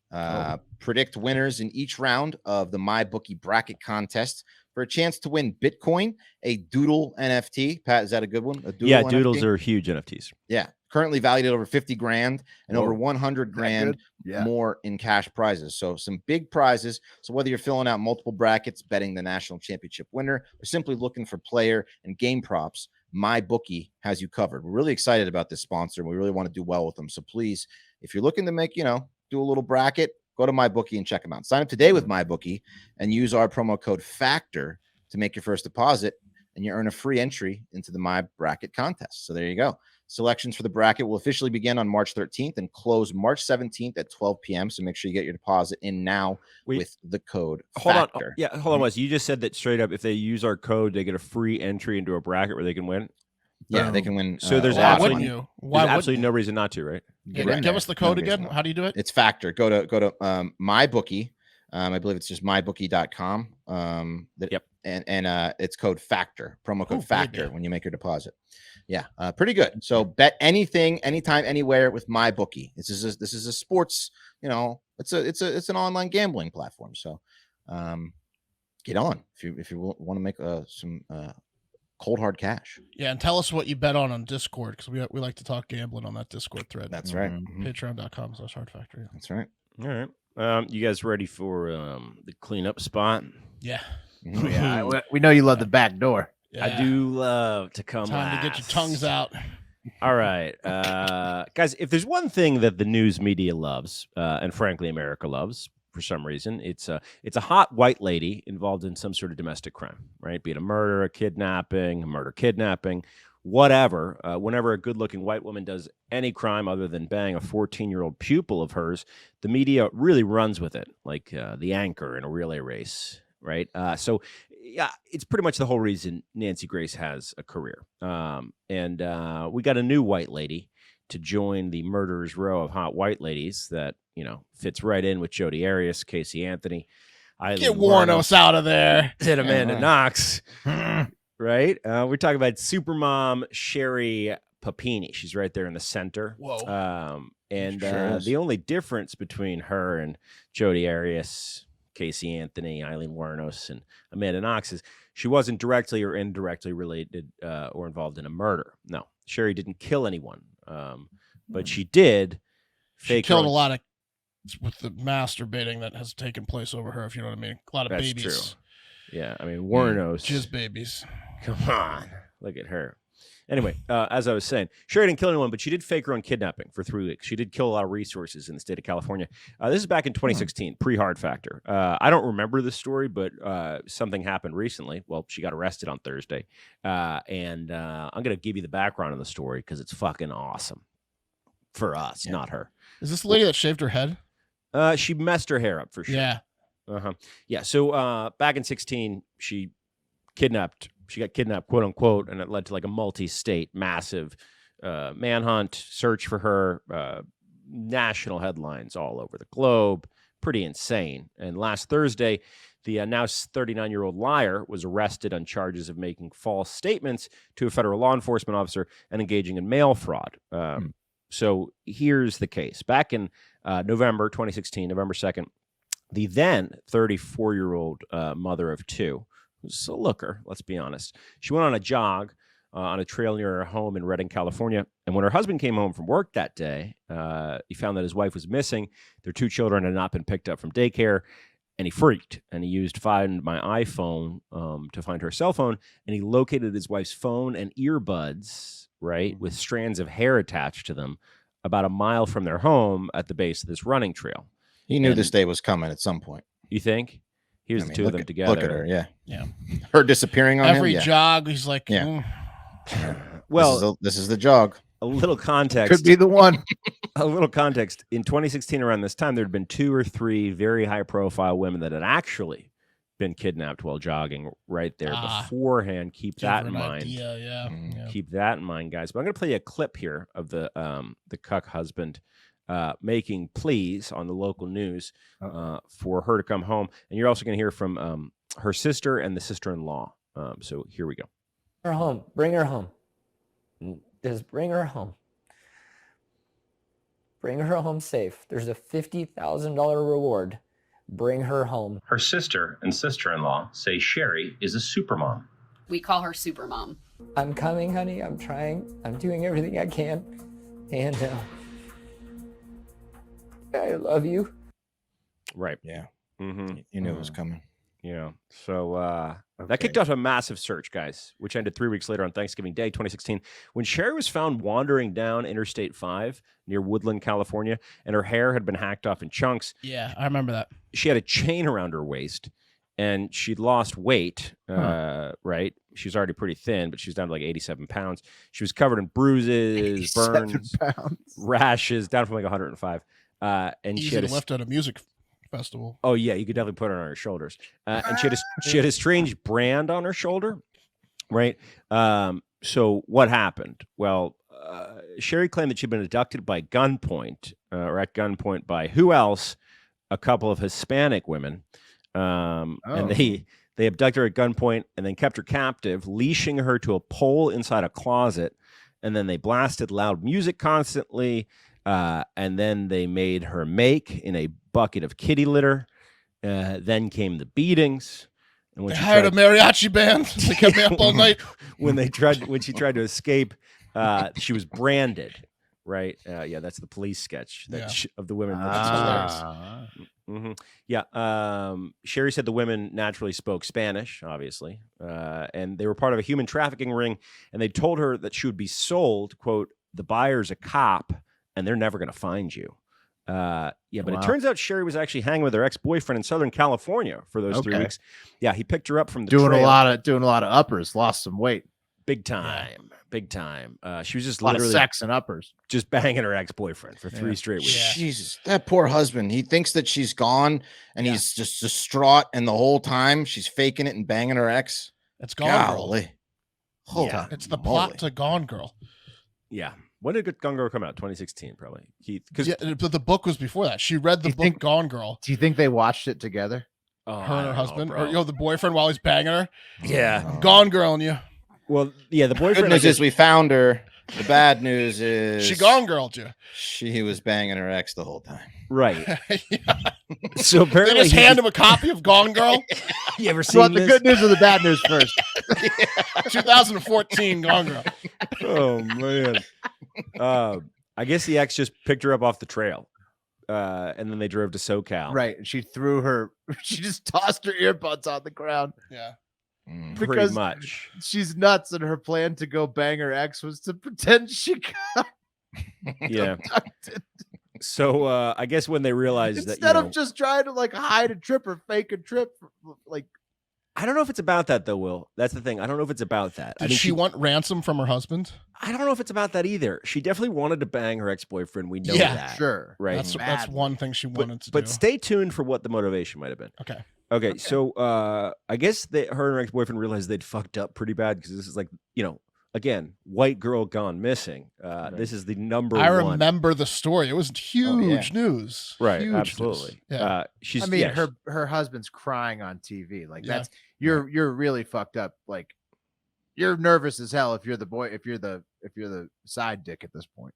Predict winners in each round of the MyBookie bracket contest for a chance to win Bitcoin, a Doodle NFT. Pat, is that a good one? A Doodle Yeah, NFT? doodles are huge NFTs. Yeah, currently valued at over 50 grand and over Whoa. 100 grand Yeah. more in cash prizes. So some big prizes. So whether you're filling out multiple brackets, betting the national championship winner, or simply looking for player and game props, MyBookie has you covered. We're really excited about this sponsor, and we really want to do well with them. So please, if you're looking to make, do a little bracket, go to MyBookie and check them out. Sign up today with MyBookie and use our promo code FACTOR to make your first deposit, and you earn a free entry into the My Bracket contest. So there you go. Selections for the bracket will officially begin on March 13th and close March 17th at 12 p.m. So make sure you get your deposit in now with the code FACTOR. Hold on, Wes. You just said that straight up. If they use our code, they get a free entry into a bracket where they can win. Yeah, they can win. So there's a lot of Why absolutely, wouldn't money. you? Why there's wouldn't absolutely you? no reason not to, right? Give in us there. the code No reason again. not. How do you do it? It's FACTOR. Go to MyBookie. I believe it's just mybookie.com. Yep. And it's code FACTOR, promo code Oh, FACTOR baby. when you make your deposit. Yeah, pretty good. So bet anything, anytime, anywhere with MyBookie. This is a sports. It's an online gambling platform. So get on if you want to make some cold hard cash. Yeah, and tell us what you bet on Discord because we like to talk gambling on that Discord thread. That's right. Mhm. Patreon.com/hardfactor. Yeah. That's right. All right. You guys ready for the cleanup spot? Yeah. Mhm. Oh, yeah, we know you love the back door. I do love to come. Time to get your tongues out. All right, guys. If there's one thing that the news media loves, and frankly America loves for some reason, it's a hot white lady involved in some sort of domestic crime, right? Be it a murder, a kidnapping, whatever. Whenever a good-looking white woman does any crime other than bang a 14-year-old pupil of hers, the media really runs with it, like the anchor in a relay race, right? So yeah, it's pretty much the whole reason Nancy Grace has a career. And we got a new white lady to join the murderer's row of hot white ladies that, fits right in with Jodi Arias, Casey Anthony. Get Warnos out of there. And Amanda Knox. Right? We're talking about supermom Sherri Papini. She's right there in the center. Whoa. And the only difference between her and Jodi Arias, Casey Anthony, Eileen Warnos, and Amanda Knox is she wasn't directly or indirectly related or involved in a murder. No, Sherri didn't kill anyone, but she did. She killed a lot of with the masturbating that has taken place over her, if you know what I mean. A lot of That's babies. True. Yeah, I mean, Warnos. Jizz babies. Come on. Look at her. Anyway, as I was saying, Sherri didn't kill anyone, but she did fake her own kidnapping for 3 weeks. She did kill a lot of resources in the state of California. This is back in 2016, pre-Hard Factor. I don't remember the story, but something happened recently. Well, she got arrested on Thursday. And I'm going to give you the background of the story because it's fucking awesome for us, not her. Is this the lady that shaved her head? She messed her hair up for sure. Yeah. Yeah. So back in 16, she got kidnapped, quote unquote, and it led to like a multi-state massive manhunt, search for her, national headlines all over the globe. Pretty insane. And last Thursday, the now 39-year-old liar was arrested on charges of making false statements to a federal law enforcement officer and engaging in mail fraud. So here's the case. Back in November 2016, November 2nd, the then 34-year-old mother of two, who's a looker, let's be honest, she went on a jog on a trail near her home in Redding, California. And when her husband came home from work that day, he found that his wife was missing. Their two children had not been picked up from daycare. And he freaked, and he used Find My iPhone to find her cell phone. And he located his wife's phone and earbuds, right, with strands of hair attached to them about a mile from their home at the base of this running trail. He knew this day was coming at some point. You think? Here's the two of them together. Look at her, yeah. Her disappearing on every him, jog, he's like, Well, this is the jog. A little context. Could be the one. A little context. In 2016, around this time, there had been 2 or 3 very high-profile women that had actually been kidnapped while jogging right there beforehand. Keep that in mind. Keep that in mind, guys. But I'm going to play you a clip here of the cuck husband making pleas on the local news for her to come home. And you're also going to hear from her sister and the sister-in-law. So here we go. Her home. Bring her home. Just bring her home. Bring her home safe. There's a $50,000 reward. Bring her home. Her sister and sister-in-law say Sherri is a supermom. We call her supermom. I'm coming, honey. I'm trying. I'm doing everything I can. And I love you. Right. Yeah. Mm-hmm. You knew it was coming. Yeah. So that kicked off a massive search, guys, which ended 3 weeks later on Thanksgiving Day, 2016, when Sherri was found wandering down Interstate 5 near Woodland, California, and her hair had been hacked off in chunks. Yeah, I remember that. She had a chain around her waist, and she'd lost weight, right? She was already pretty thin, but she was down to like 87 pounds. She was covered in bruises, burns, rashes, down from like 105. And easy she had to lift at a music festival. Oh yeah, you could definitely put it on her shoulders. And she had a strange brand on her shoulder, right? So what happened? Well, Sherri claimed that she'd been abducted by gunpoint, or at gunpoint by who else? A couple of Hispanic women, and they abducted her at gunpoint and then kept her captive, leashing her to a pole inside a closet, and then they blasted loud music constantly. And then they made her make in a bucket of kitty litter. Then came the beatings. And when they hired a mariachi band. They kept me up all night. When she tried to escape, she was branded. Right? Yeah, that's the police sketch of the women. Mm-hmm. Yeah. Sherri said the women naturally spoke Spanish, obviously, and they were part of a human trafficking ring. And they told her that she would be sold. Quote, "The buyer's a cop, and they're never going to find you." But it turns out Sherri was actually hanging with her ex-boyfriend in Southern California for those 3 weeks. Yeah, he picked her up from the doing trail. a lot of uppers, lost some weight. Big time. Big time. She was just A lot literally of sex and uppers. just banging her ex-boyfriend for 3 straight weeks. Yeah. Jesus, that poor husband. He thinks that she's gone and he's just distraught. And the whole time she's faking it and banging her ex. It's Gone Girl. Holy It's the moly. plot to Gone Girl. Yeah. When did Gone Girl come out? 2016, probably. Because But the book was before that. She read the book Gone Girl. Do you think they watched it together? Her and her husband, or the boyfriend while he's banging her. Yeah. Gone Girl and you. Well, yeah, the The boyfriend. good news is we found her. The bad news is She Gone Girled you. She was banging her ex the whole time. Right. So apparently, They just hand him a copy of Gone Girl. You ever You seen want the this? good news or the bad news first? 2014 Gone Girl. Oh man. I guess the ex just picked her up off the trail, and then they drove to SoCal. Right. And she just tossed her earbuds on the ground. Yeah. Pretty Because much. she's nuts, and her plan to go bang her ex was to pretend she got Yeah. abducted. So I guess when they realized Instead that of just trying to like hide a trip or fake a trip, like I don't know if it's about that though, Will. That's the thing. I don't know if it's about that. Did she want ransom from her husband? I don't know if it's about that either. She definitely wanted to bang her ex-boyfriend. We know Yeah, that. sure. Right. That's one thing she wanted to do. But stay tuned for what the motivation might have been. Okay. Okay. So I guess her and her ex-boyfriend realized they'd fucked up pretty bad because this is like, again, white girl gone missing. This is the number I one. remember the story. It was huge news. Right. Huge Absolutely. news. Yeah. her husband's crying on TV. Like that's you're really fucked up. Like you're nervous as hell if you're the boy, if you're the side dick at this point.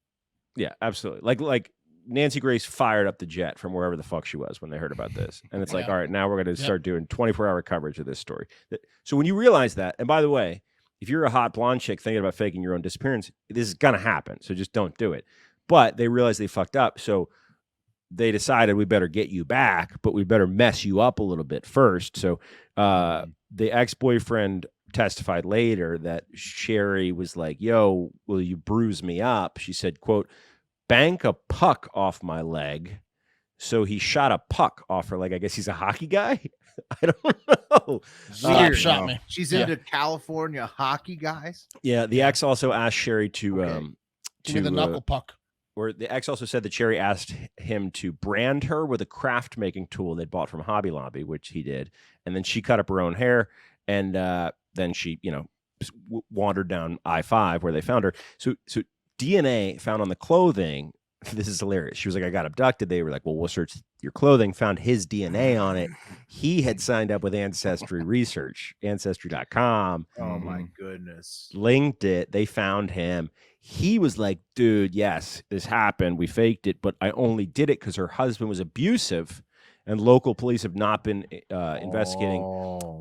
Yeah, absolutely. Like Nancy Grace fired up the jet from wherever the fuck she was when they heard about this. And it's like, all right, now we're going to start doing 24-hour coverage of this story. So when you realize that, and by the way, if you're a hot blonde chick thinking about faking your own disappearance, this is going to happen. So just don't do it. But they realized they fucked up. So they decided we better get you back, but we better mess you up a little bit first. So the ex-boyfriend testified later that Sherri was like, yo, will you bruise me up? She said, quote, bank a puck off my leg. So he shot a puck off her leg. I guess he's a hockey guy. I don't know. Shot me. She's into California hockey guys. Yeah. The ex also asked Sherri to give me the knuckle puck. Or the ex also said that Sherri asked him to brand her with a craft making tool they'd bought from Hobby Lobby, which he did. And then she cut up her own hair. And then she, wandered down I-5 where they found her. So DNA found on the clothing. This is hilarious. She was like, I got abducted. They were like, well, we'll search your clothing, found his DNA on it. He had signed up with Ancestry Research, Ancestry.com. Oh my goodness. Linked it. They found him. He was like, dude, yes, this happened. We faked it, but I only did it because her husband was abusive. And local police have not been investigating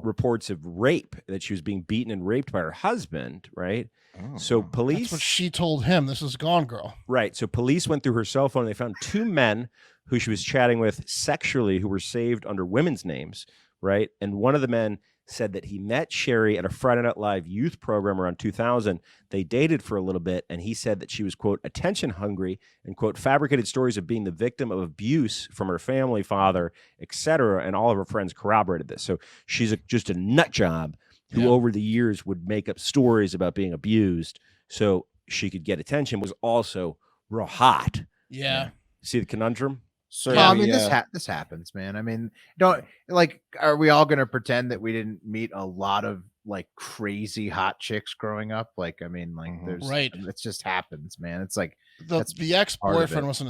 reports of rape, that she was being beaten and raped by her husband, right? So police... That's what she told him. This is Gone Girl. Right. So police went through her cell phone. And they found 2 men who she was chatting with sexually who were saved under women's names, right? And one of the men said that he met Sherri at a Friday Night Live youth program around 2000. They dated for a little bit, and he said that she was, quote, attention hungry and, quote, fabricated stories of being the victim of abuse from her family, father, etc. And all of her friends corroborated this. So she's just a nut job who over the years would make up stories about being abused so she could get attention, was also real hot. Yeah. See the conundrum? So I mean, this happens, man. I mean, are we all going to pretend that we didn't meet a lot of like crazy hot chicks growing up? Like, I mean, like there's it just happens, man. It's like the ex-boyfriend was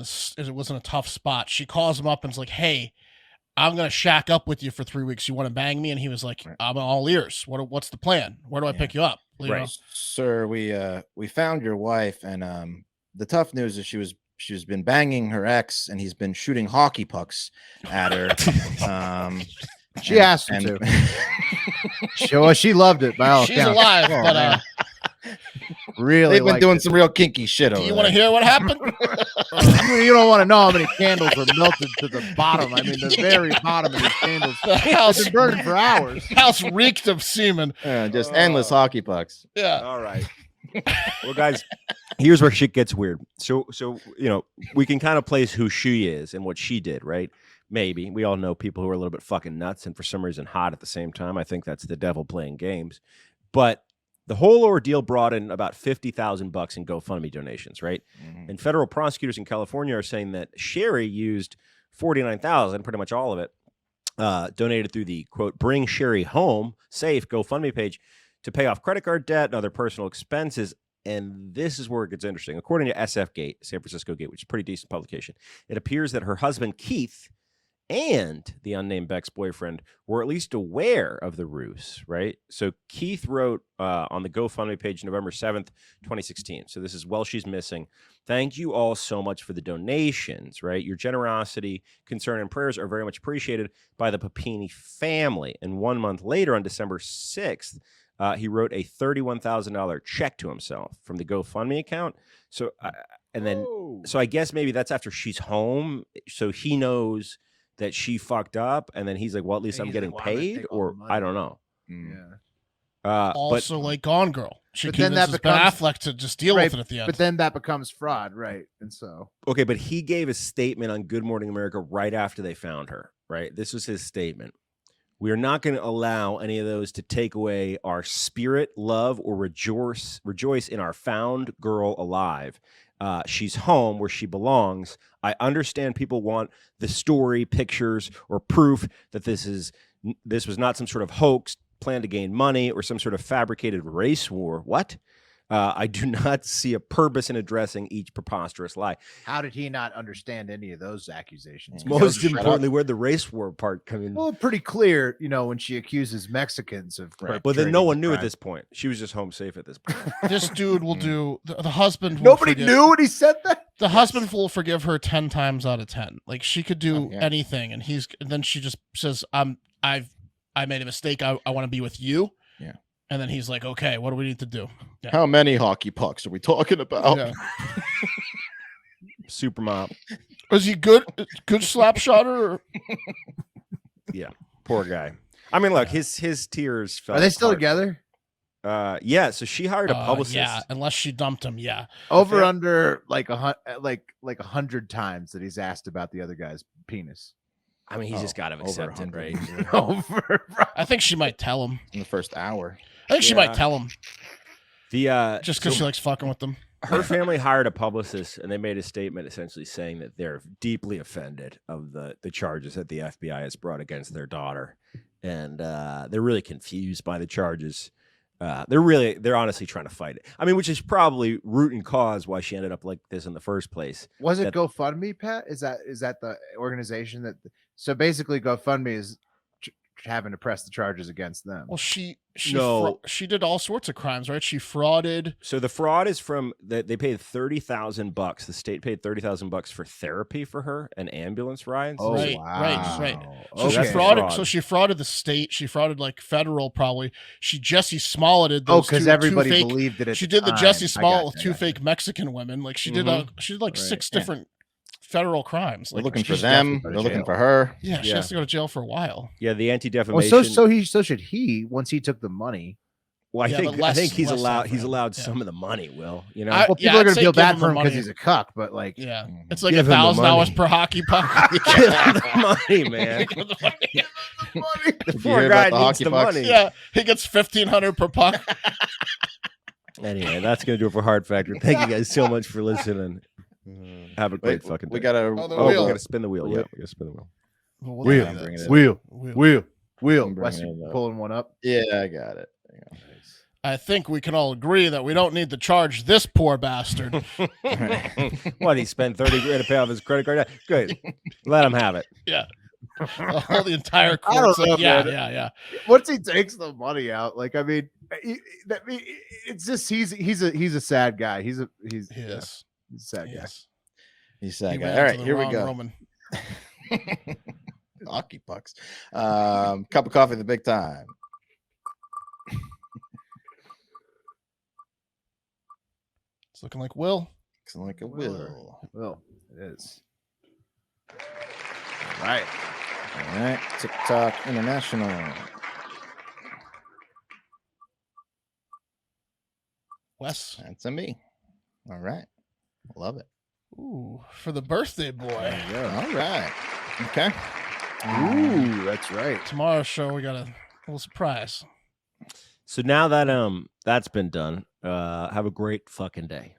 in a tough spot. She calls him up and is like, hey, I'm going to shack up with you for 3 weeks. You want to bang me? And he was like, I'm all ears. What's the plan? Where do I pick you up? You know? Sir, we found your wife, and the tough news is she's been banging her ex, and he's been shooting hockey pucks at her. She asked him to. She loved it by all She's accounts. alive, but really, they've been doing some real kinky shit over do you want to hear what happened? I mean, you don't want to know how many candles were melted to the bottom. I mean, the very bottom of these candles. The house They've been burning for hours. House reeked of semen. Just endless hockey pucks. Yeah. All right. Well, guys, here's where shit gets weird. So we can kind of place who she is and what she did, right? Maybe. We all know people who are a little bit fucking nuts and for some reason hot at the same time. I think that's the devil playing games. But The whole ordeal brought in about $50,000 in GoFundMe donations, right? Mhm. And federal prosecutors in California are saying that Sherri used $49,000, pretty much all of it, donated through the, quote, Bring Sherri Home Safe GoFundMe page to pay off credit card debt and other personal expenses. And this is where it gets interesting. According to SF Gate, San Francisco Gate, which is a pretty decent publication, it appears that her husband, Keith, and the unnamed ex-boyfriend were at least aware of the ruse, right? So Keith wrote on the GoFundMe page November 7th, 2016. So this is while she's missing. Thank you all so much for the donations, right? Your generosity, concern, and prayers are very much appreciated by the Papini family. And 1 month later, on December 6th, he wrote a $31,000 check to himself from the GoFundMe account. So, so I guess maybe that's after she's home. So he knows that she fucked up, and then he's like, well, at least I'm getting paid, or I don't know. Yeah. Also, like Gone Girl. She But then convinces that Ben becomes- Affleck to just deal with it at the end. But then that becomes fraud, right? And so Okay, but he gave a statement on Good Morning America right after they found her, right? This was his statement. We are not going to allow any of those to take away our spirit, love, or rejoice in our found girl alive. She's home where she belongs. I understand people want the story, pictures, or proof that this was not some sort of hoax planned to gain money or some sort of fabricated race war. What? I do not see a purpose in addressing each preposterous lie. how did he not understand any of those accusations? Most importantly, where'd the race war part come in? Well, pretty clear, when she accuses Mexicans of But then no perpetrating one knew at crime. this point. She was just home safe at this point. This dude will do the husband. Will Nobody forgive- knew when he said that. The husband will forgive her 10 times out of 10. Like she could do yeah. anything, and then she just says, I made a mistake. I want to be with you." Yeah. And then he's like, "Okay, what do we need to do?" Yeah. How many hockey pucks are we talking about? Yeah. Super mom. Is he good slap shotter? Or? Yeah. Poor guy. I mean, look, his tears fell. Are they still apart. together? Yeah. So she hired a publicist. Yeah, unless she dumped him. Yeah. Over under like 100 times that he's asked about the other guy's penis. I mean, he's just got to over accept it, 100. right? Over. I think she might tell him. In the first hour. I think she might tell him The just because she likes fucking with them. her family hired a publicist, and they made a statement essentially saying that they're deeply offended of the charges that the FBI has brought against their daughter, and they're really confused by the charges. They're honestly trying to fight it. I mean, which is probably root and cause why she ended up like this in the first place. Was it That- GoFundMe, Pat? Is that the organization that? So basically, GoFundMe is having to press the charges against them. Well, she No. she did all sorts of crimes, right? She frauded. So the fraud is from that they paid $30,000. The state paid $30,000 for therapy for her and ambulance rides. Oh, right, wow. right. So Okay. she That's frauded. fraud. So she frauded the state. She frauded like federal, probably. She Jesse Smolletted. Oh, those because two everybody fake, believed it. She did the Jesse Smollett with two fake. fake Mexican women. Like she did she did like Right. 6 different federal crimes. We're Like looking for she's them. definitely They're go to looking jail. for her. yeah, she Yeah. has to go to jail for a while. Yeah, the Oh, anti-defamation. so should he once he took the money. Well, Yeah, I but think he's less allowed. for He's him. allowed Yeah. some of the money. Will you know? I- Well, yeah, people are I'd gonna say feel give bad him for the him because money. he's a cuck, but like, Yeah, Mhm. it's like Give him the $1,000 money. per hockey puck. Give him the money, man. Give him the money. The Did you poor hear guy about the needs hockey the pucks? money. Yeah, he gets $1,500 per puck. Anyway, that's gonna do it for Hard Factor. Thank you guys so much for listening. Have a great fucking day. We got to. Oh, the Oh, we wheel. gotta spin the wheel. Wheel. Yeah, we gotta spin the wheel. We'll Wheel, do that. bring it in. wheel, Wheel. wheel. I'm bringing Wes, it you up. pulling one up. Yeah, I got it. I think we can all agree that we don't need to charge this poor bastard. What, he spent 30 grand to pay off his credit card? Good. Let him have it. Yeah. All the entire I don't court's know, like, yeah, man. yeah. Once he takes the money out, like I mean, it's just he's a sad guy. He's He is. he's a sad He guy. is. He's He that guy. ran All to right, the here we wrong go. Roman. Hockey pucks. Cup of coffee at the big time. It's looking like Will. Looks like a will. Well, it is. All right. All right. TikTok International. Wes. That's a me. All right. Love it. Ooh, for the birthday boy. All right. Okay. Ooh, that's right. Tomorrow's show, we got a little surprise. So now that that's been done, have a great fucking day.